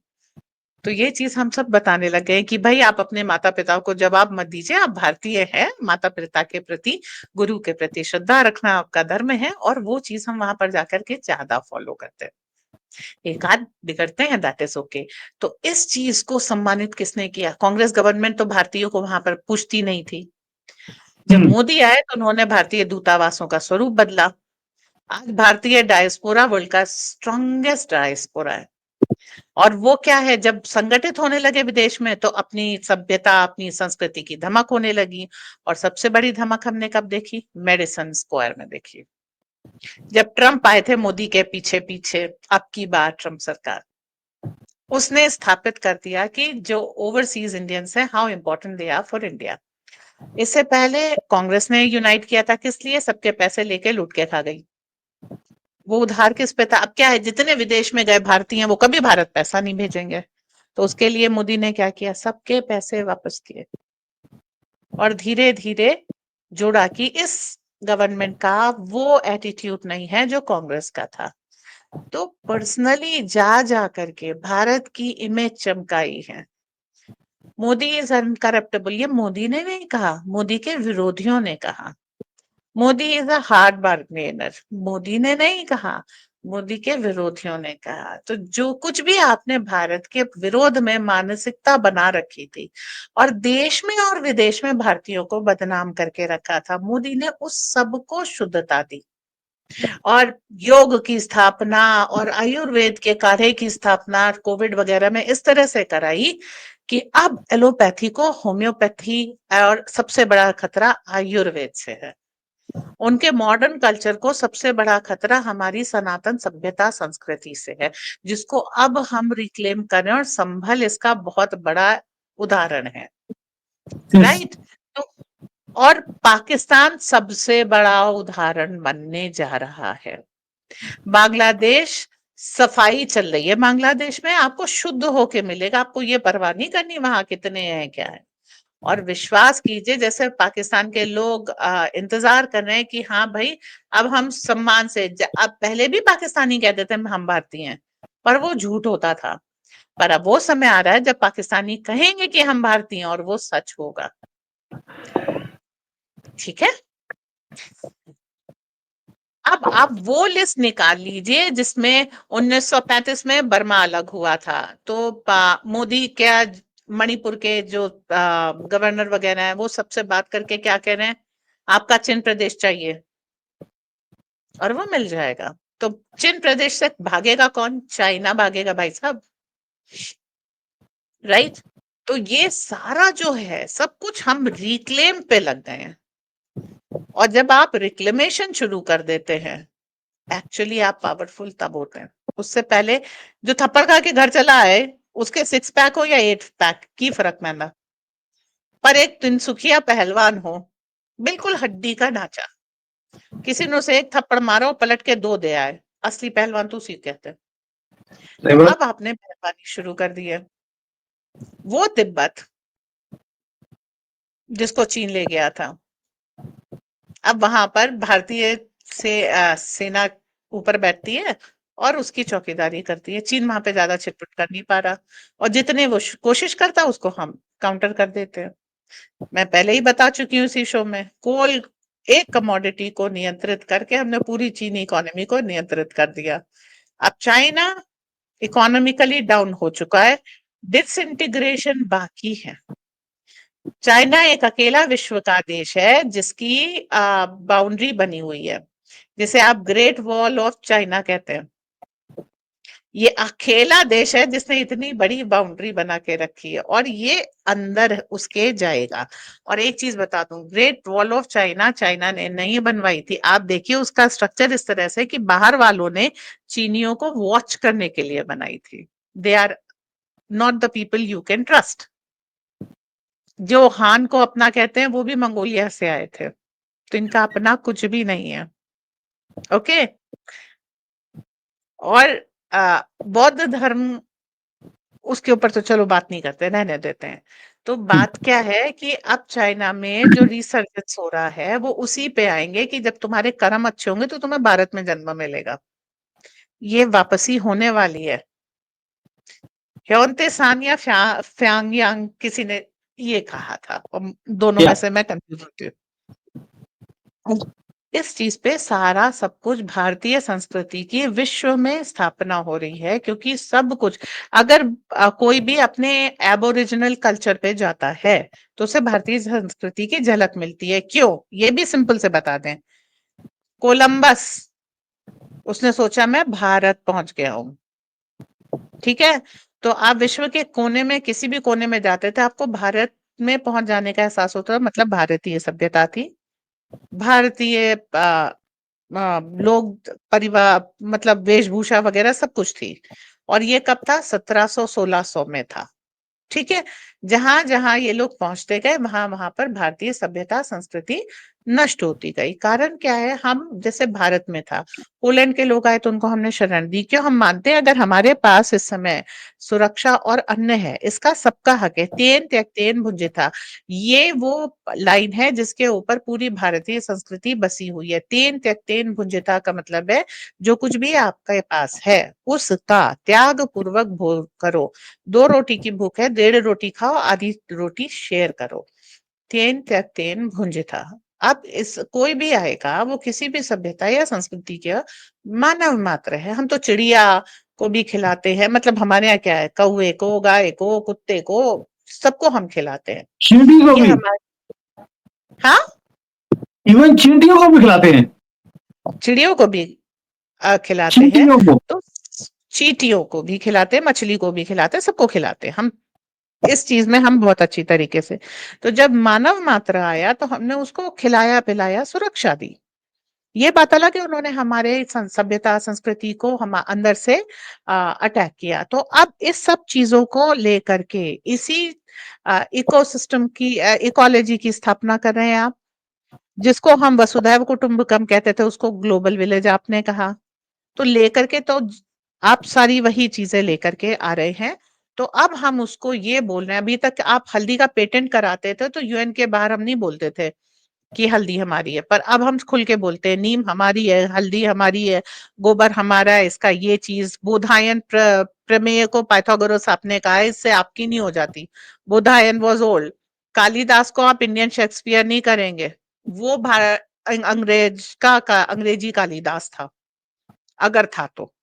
तो ये चीज हम सब बताने लग गए कि भाई आप अपने माता पिता को जवाब मत दीजिए, आप भारतीय हैं, माता पिता के प्रति, गुरु के प्रति श्रद्धा रखना आपका धर्म है, और वो चीज हम वहां पर जाकर के ज्यादा फॉलो करते हैं। एक आध बिगड़ते हैं, दैट इज ओके। तो इस चीज को सम्मानित किसने किया? कांग्रेस गवर्नमेंट तो भारतीयों को वहां पर पूछती नहीं थी। जब हम्म। मोदी आए तो उन्होंने भारतीय दूतावासों का स्वरूप बदला। आज भारतीय डायस्पोरा वर्ल्ड का स्ट्रॉन्गेस्ट डायस्पोरा है। और वो क्या है, जब संगठित होने लगे विदेश में तो अपनी सभ्यता, अपनी संस्कृति की धमक होने लगी। और सबसे बड़ी धमक हमने कब देखी? मेडिसन स्क्वायर में देखी, जब ट्रंप आए थे मोदी के पीछे पीछे। अब की बार ट्रंप सरकार, उसने स्थापित कर दिया कि जो ओवरसीज इंडियंस हैं, how important they are for India. इससे पहले कांग्रेस ने यूनाइट किया था, किस लिए? सबके पैसे लेके लूट के खा गई। वो उधार किस पे था? अब क्या है, जितने विदेश में गए भारतीय हैं वो कभी भारत पैसा नहीं भेजेंगे। तो उसके लिए मोदी ने क्या किया? सबके पैसे वापस किए और धीरे धीरे जोड़ा कि इस गवर्नमेंट का वो एटीट्यूड नहीं है जो कांग्रेस का था। तो पर्सनली जा जा करके भारत की इमेज चमकाई है। मोदी इज अनकरप्टेबल, ये मोदी ने नहीं कहा, मोदी के विरोधियों ने कहा। Modi is a hard bargainer, Modi ने नहीं कहा, मोदी के विरोधियों ने कहा। तो जो कुछ भी आपने भारत के विरोध में मानसिकता बना रखी थी और देश में और विदेश में भारतीयों को बदनाम करके रखा था, मोदी ने उस सब को शुद्धता दी। और योग की स्थापना और आयुर्वेद के काढ़े की स्थापना कोविड वगैरह में इस तरह से कराई कि अब एलोपैथी को होम्योपैथी, और सबसे बड़ा खतरा आयुर्वेद से है। उनके मॉडर्न कल्चर को सबसे बड़ा खतरा हमारी सनातन सभ्यता संस्कृति से है, जिसको अब हम रिक्लेम कर रहे हैं, और संभल इसका बहुत बड़ा उदाहरण है, Yes. राइट। तो और पाकिस्तान सबसे बड़ा उदाहरण बनने जा रहा है। बांग्लादेश, सफाई चल रही है बांग्लादेश में, आपको शुद्ध होके मिलेगा, आपको ये परवाह नहीं करनी वहां कितने हैं क्या है। और विश्वास कीजिए, जैसे पाकिस्तान के लोग इंतजार कर रहे हैं कि हाँ भाई, अब हम सम्मान से अब पहले भी पाकिस्तानी कहते थे हम भारतीय हैं, पर वो झूठ होता था। पर अब वो समय आ रहा है जब पाकिस्तानी कहेंगे कि हम भारतीय हैं और वो सच होगा, ठीक है। अब आप वो लिस्ट निकाल लीजिए जिसमें 1935 में बर्मा अलग हुआ था। तो मोदी क्या, मणिपुर के जो गवर्नर वगैरह हैं वो सबसे बात करके क्या कह रहे हैं? आपका चिन्ह प्रदेश चाहिए, और वो मिल जाएगा। तो चिन्ह प्रदेश से भागेगा कौन? चाइना भागेगा भाई साहब, राइट। तो ये सारा जो है सब कुछ हम रिक्लेम पे लग गए हैं। और जब आप रिक्लेमेशन शुरू कर देते हैं, एक्चुअली आप पावरफुल तब होते हैं। उससे पहले जो थप्पड़ खा के घर चला आए, उसके 6 पैक हो या 8 पैक की फर्क पैंदा, पर एक तिनसुखिया पहलवान हो, बिल्कुल हड्डी का ढांचा, किसी ने उसे एक थप्पड़ मारा और पलट के दो दे आए, असली पहलवान तो उसी कहते हैं। तो सही बात। अब आपने पहलवानी शुरू कर दी है। वो तिब्बत जिसको चीन ले गया था। अब वहां पर भारतीय सेना ऊपर बैठती है और उसकी चौकीदारी करती है। चीन वहां पे ज्यादा छिटपुट कर नहीं पा रहा, और जितने वो कोशिश करता उसको हम काउंटर कर देते हैं। मैं पहले ही बता चुकी हूँ इसी शो में, कोल एक कमोडिटी को नियंत्रित करके हमने पूरी चीनी इकोनॉमी को नियंत्रित कर दिया। अब चाइना इकोनॉमिकली डाउन हो चुका है, डिसइंटीग्रेशन बाकी है। चाइना एक अकेला विश्व का देश है जिसकी बाउंड्री बनी हुई है, जिसे आप ग्रेट वॉल ऑफ चाइना कहते हैं। ये अकेला देश है जिसने इतनी बड़ी बाउंड्री बना के रखी है, और ये अंदर उसके जाएगा। और एक चीज बता दूं, great wall of China China ने नहीं बनवाई थी। आप देखिए उसका स्ट्रक्चर इस तरह से कि बाहर वालों ने चीनियों को वॉच करने के लिए बनाई थी। They are not the people you can trust. जो हान को अपना कहते हैं वो भी मंगोलिया से आए थे, तो इनका अपना कुछ भी नहीं है। ओके। और बौद्ध धर्म, उसके ऊपर तो चलो बात नहीं करते, रहने देते हैं। तो बात क्या है कि अब चाइना में जो रिसर्जेंस हो रहा है वो उसी पे आएंगे कि जब तुम्हारे कर्म अच्छे होंगे तो तुम्हें भारत में जन्म मिलेगा। ये वापसी होने वाली है। ह्योनते सान या फ्यांग किसी ने ये कहा था, और दोनों में या से मैं कंफ्यूज होती हूँ। इस चीज पे सारा सब कुछ भारतीय संस्कृति की विश्व में स्थापना हो रही है, क्योंकि सब कुछ, अगर कोई भी अपने एबोरिजिनल कल्चर पे जाता है तो उसे भारतीय संस्कृति की झलक मिलती है। क्यों? ये भी सिंपल से बता दें। कोलंबस, उसने सोचा मैं भारत पहुंच गया हूं, ठीक है। तो आप विश्व के कोने में, किसी भी कोने में जाते थे, आपको भारत में पहुंच जाने का एहसास होता था, मतलब भारतीय सभ्यता थी, भारतीय लोग, परिवार, मतलब वेशभूषा वगैरह सब कुछ थी। और ये कब था? 1700-1600 में था। ठीक है। जहां जहां ये लोग पहुंचते गए वहां वहां पर भारतीय सभ्यता संस्कृति नष्ट होती गई। कारण क्या है? हम जैसे भारत में था, पोलैंड के लोग आए तो उनको हमने शरण दी। क्यों? हम मानते हैं अगर हमारे पास इस समय सुरक्षा और अन्न है, इसका सबका हक है। तेन त्यक्तेन भुंजिता, ये वो लाइन है जिसके ऊपर पूरी भारतीय संस्कृति बसी हुई है। तेन त्यक्तेन भुंजिता का मतलब है जो कुछ भी आपके पास है उसका त्याग पूर्वक भोग करो। 2 रोटी की भूख है, 1.5 रोटी खाओ, आधी रोटी शेयर करो। तेन त्यक्तेन भुंजिता। अब इस कोई भी आएगा, वो किसी भी सभ्यता या संस्कृति का मानव मात्र है। हम तो चिड़िया को भी खिलाते हैं, मतलब हमारे यहाँ क्या है, कौवे को, गाय को, कुत्ते को, सबको हम खिलाते हैं। चींटी को ये भी, हमारे, हाँ, इवन चींटियों को भी खिलाते हैं। चिड़ियों को भी खिलाते हैं। चींटियों को। तो चींटियों को भी खिलाते हैं, मछली को भी खिलाते हैं, सबको खिलाते हैं हम। इस चीज में हम बहुत अच्छी तरीके से। तो जब मानव मात्र आया तो हमने उसको खिलाया पिलाया, सुरक्षा दी। ये बात अलग है, उन्होंने हमारे सभ्यता संस्कृति को हम अंदर से अटैक किया। तो अब इस सब चीजों को लेकर के इसी इकोसिस्टम की, इकोलॉजी की स्थापना कर रहे हैं आप। जिसको हम वसुधैव कुटुंबकम कहते थे उसको ग्लोबल विलेज आपने कहा। तो लेकर के तो आप सारी वही चीजें लेकर के आ रहे हैं। तो अब हम उसको ये बोल रहे हैं, अभी तक आप हल्दी का पेटेंट कराते थे तो यूएन के बाहर हम नहीं बोलते थे कि हल्दी हमारी है, पर अब हम खुल के बोलते हैं नीम हमारी है, हल्दी हमारी है, गोबर हमारा है। इसका ये चीज बोधायन प्रमेय को पाइथागोरस आपने कहा है, इससे आपकी नहीं हो जाती। Baudhayana was old. कालिदास को आप इंडियन शेक्सपियर नहीं करेंगे, वो अंग्रेजी कालिदास था, अगर था तो।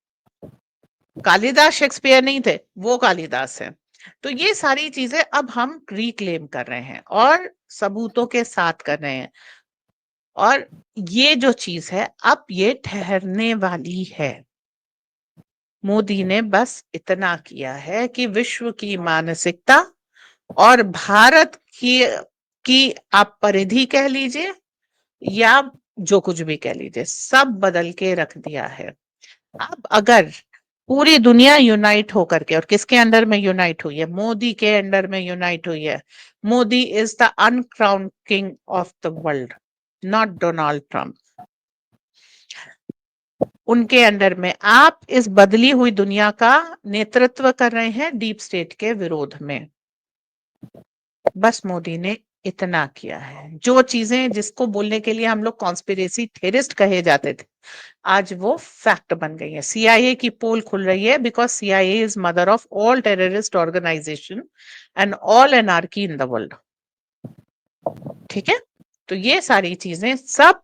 कालिदास शेक्सपियर नहीं थे, वो कालिदास है। तो ये सारी चीजें अब हम रिक्लेम कर रहे हैं और सबूतों के साथ कर रहे हैं। और ये जो चीज है अब ये ठहरने वाली है। मोदी ने बस इतना किया है कि विश्व की मानसिकता और भारत की आप परिधि कह लीजिए या जो कुछ भी कह लीजिए, सब बदल के रख दिया है। अब अगर पूरी दुनिया यूनाइट होकर के, और किसके अंडर में यूनाइट हुई है? मोदी के अंडर में यूनाइट हुई है। Modi is the uncrowned king of the world, not Donald Trump. उनके अंडर में आप इस बदली हुई दुनिया का नेतृत्व कर रहे हैं डीप स्टेट के विरोध में। बस मोदी ने इतना किया है। जो चीजें जिसको बोलने के लिए हम लोग कॉन्स्पिरेसी थेरिस्ट कहे जाते थे, आज वो फैक्ट बन गई है। सीआईए की पोल खुल रही है, because CIA is mother of all terrorist organization and all anarchy in the world. ठीक है, तो ये सारी चीजें सब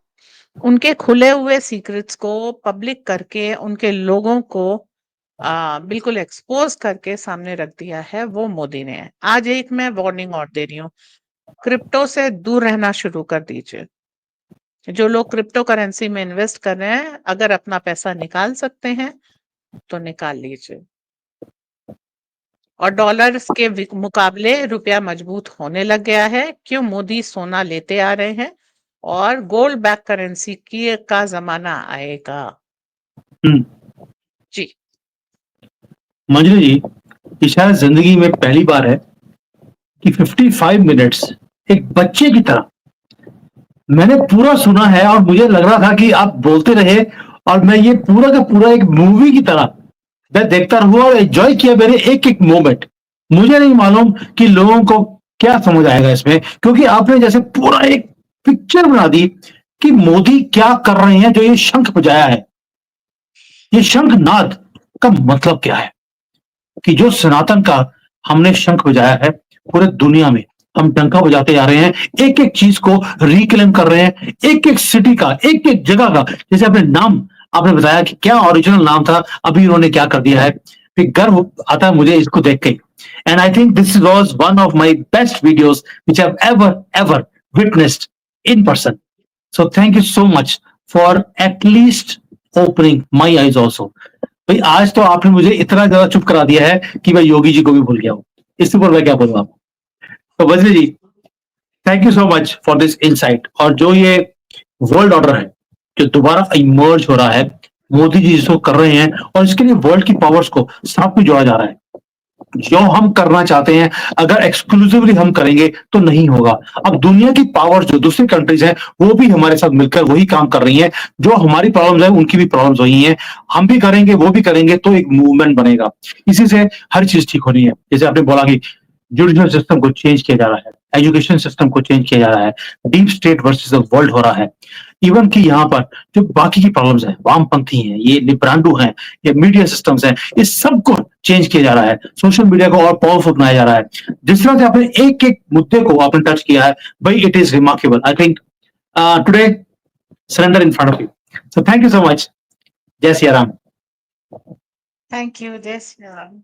उनके खुले हुए सीक्रेट्स को पब्लिक करके उनके लोगों को बिल्कुल एक्सपोज करके सामने रख दिया है, वो मोदी ने है। आज एक मैं वार्निंग और दे रही हूँ, क्रिप्टो से दूर रहना शुरू कर दीजिए। जो लोग क्रिप्टो करेंसी में इन्वेस्ट कर रहे हैं, अगर अपना पैसा निकाल सकते हैं तो निकाल लीजिए। और डॉलर के मुकाबले रुपया मजबूत होने लग गया है। क्यों? मोदी सोना लेते आ रहे हैं और गोल्ड बैक करेंसी की का जमाना आएगा। हम्म, जी, मंजरी जी, ये शायद जिंदगी में पहली बार है कि 55 मिनट्स एक बच्चे की तरह मैंने पूरा सुना है, और मुझे लग रहा था कि आप बोलते रहे और मैं ये पूरा का पूरा एक मूवी की तरह मैं देखता रहूं और एंजॉय किया मेरे एक एक मोमेंट। मुझे नहीं मालूम कि लोगों को क्या समझ आएगा इसमें, क्योंकि आपने जैसे पूरा एक पिक्चर बना दी कि मोदी क्या कर रहे हैं। जो ये शंख बजाया है, ये शंखनाद का मतलब क्या है? कि जो सनातन का हमने शंख बजाया है, पूरे दुनिया में हम डंका बजाते जा रहे हैं, एक एक चीज को रिक्लेम कर रहे हैं, एक एक सिटी का, एक एक जगह का। जैसे अपने नाम आपने बताया कि क्या ओरिजिनल नाम था, अभी उन्होंने क्या कर दिया है, फिर गर्व आता है मुझे इसको देख के। And I think this was one of my best videos which have ever ever witnessed in person. So thank you so much for at least opening my eyes also. भाई आज तो आपने मुझे इतना ज्यादा चुप करा दिया है कि मैं योगी जी को भी भूल गया हूँ। इसके ऊपर मैं क्या बोलूँ आपको। तो Bajri ji, thank you so much for this insight. और जो ये वर्ल्ड ऑर्डर है जो दोबारा इमर्ज हो रहा है, मोदी जी जिसको कर रहे हैं, और इसके लिए वर्ल्ड की पावर्स को साथ में जोड़ा जा रहा है। जो हम करना चाहते हैं अगर एक्सक्लूसिवली हम करेंगे तो नहीं होगा। अब दुनिया की पावर जो दूसरी कंट्रीज हैं वो भी हमारे साथ मिलकर वही काम कर रही हैं। जो हमारी प्रॉब्लम्स है उनकी भी प्रॉब्लम्स वही हैं। हम भी करेंगे, वो भी करेंगे, तो एक मूवमेंट बनेगा। इसी से हर चीज ठीक होनी है। जैसे आपने बोला कि जुडिशियल सिस्टम को चेंज किया जा रहा है, एजुकेशन सिस्टम को चेंज किया जा रहा है, deep state versus the world हो रहा है। इवन कि यहाँ पर जो बाकी की प्रॉब्लम्स है, वामपंथी हैं, ये लिब्रांडो हैं, ये मीडिया सिस्टम्स हैं, इस सबको चेंज किया जा रहा है। सोशल मीडिया को और पावरफुल बनाया जा रहा है। जिस तरह से आपने एक एक मुद्दे को आपने टच किया है, भाई it is remarkable. I think today surrender in front of you. So thank you so much. जय सिया राम। Thank you. जय श्री राम।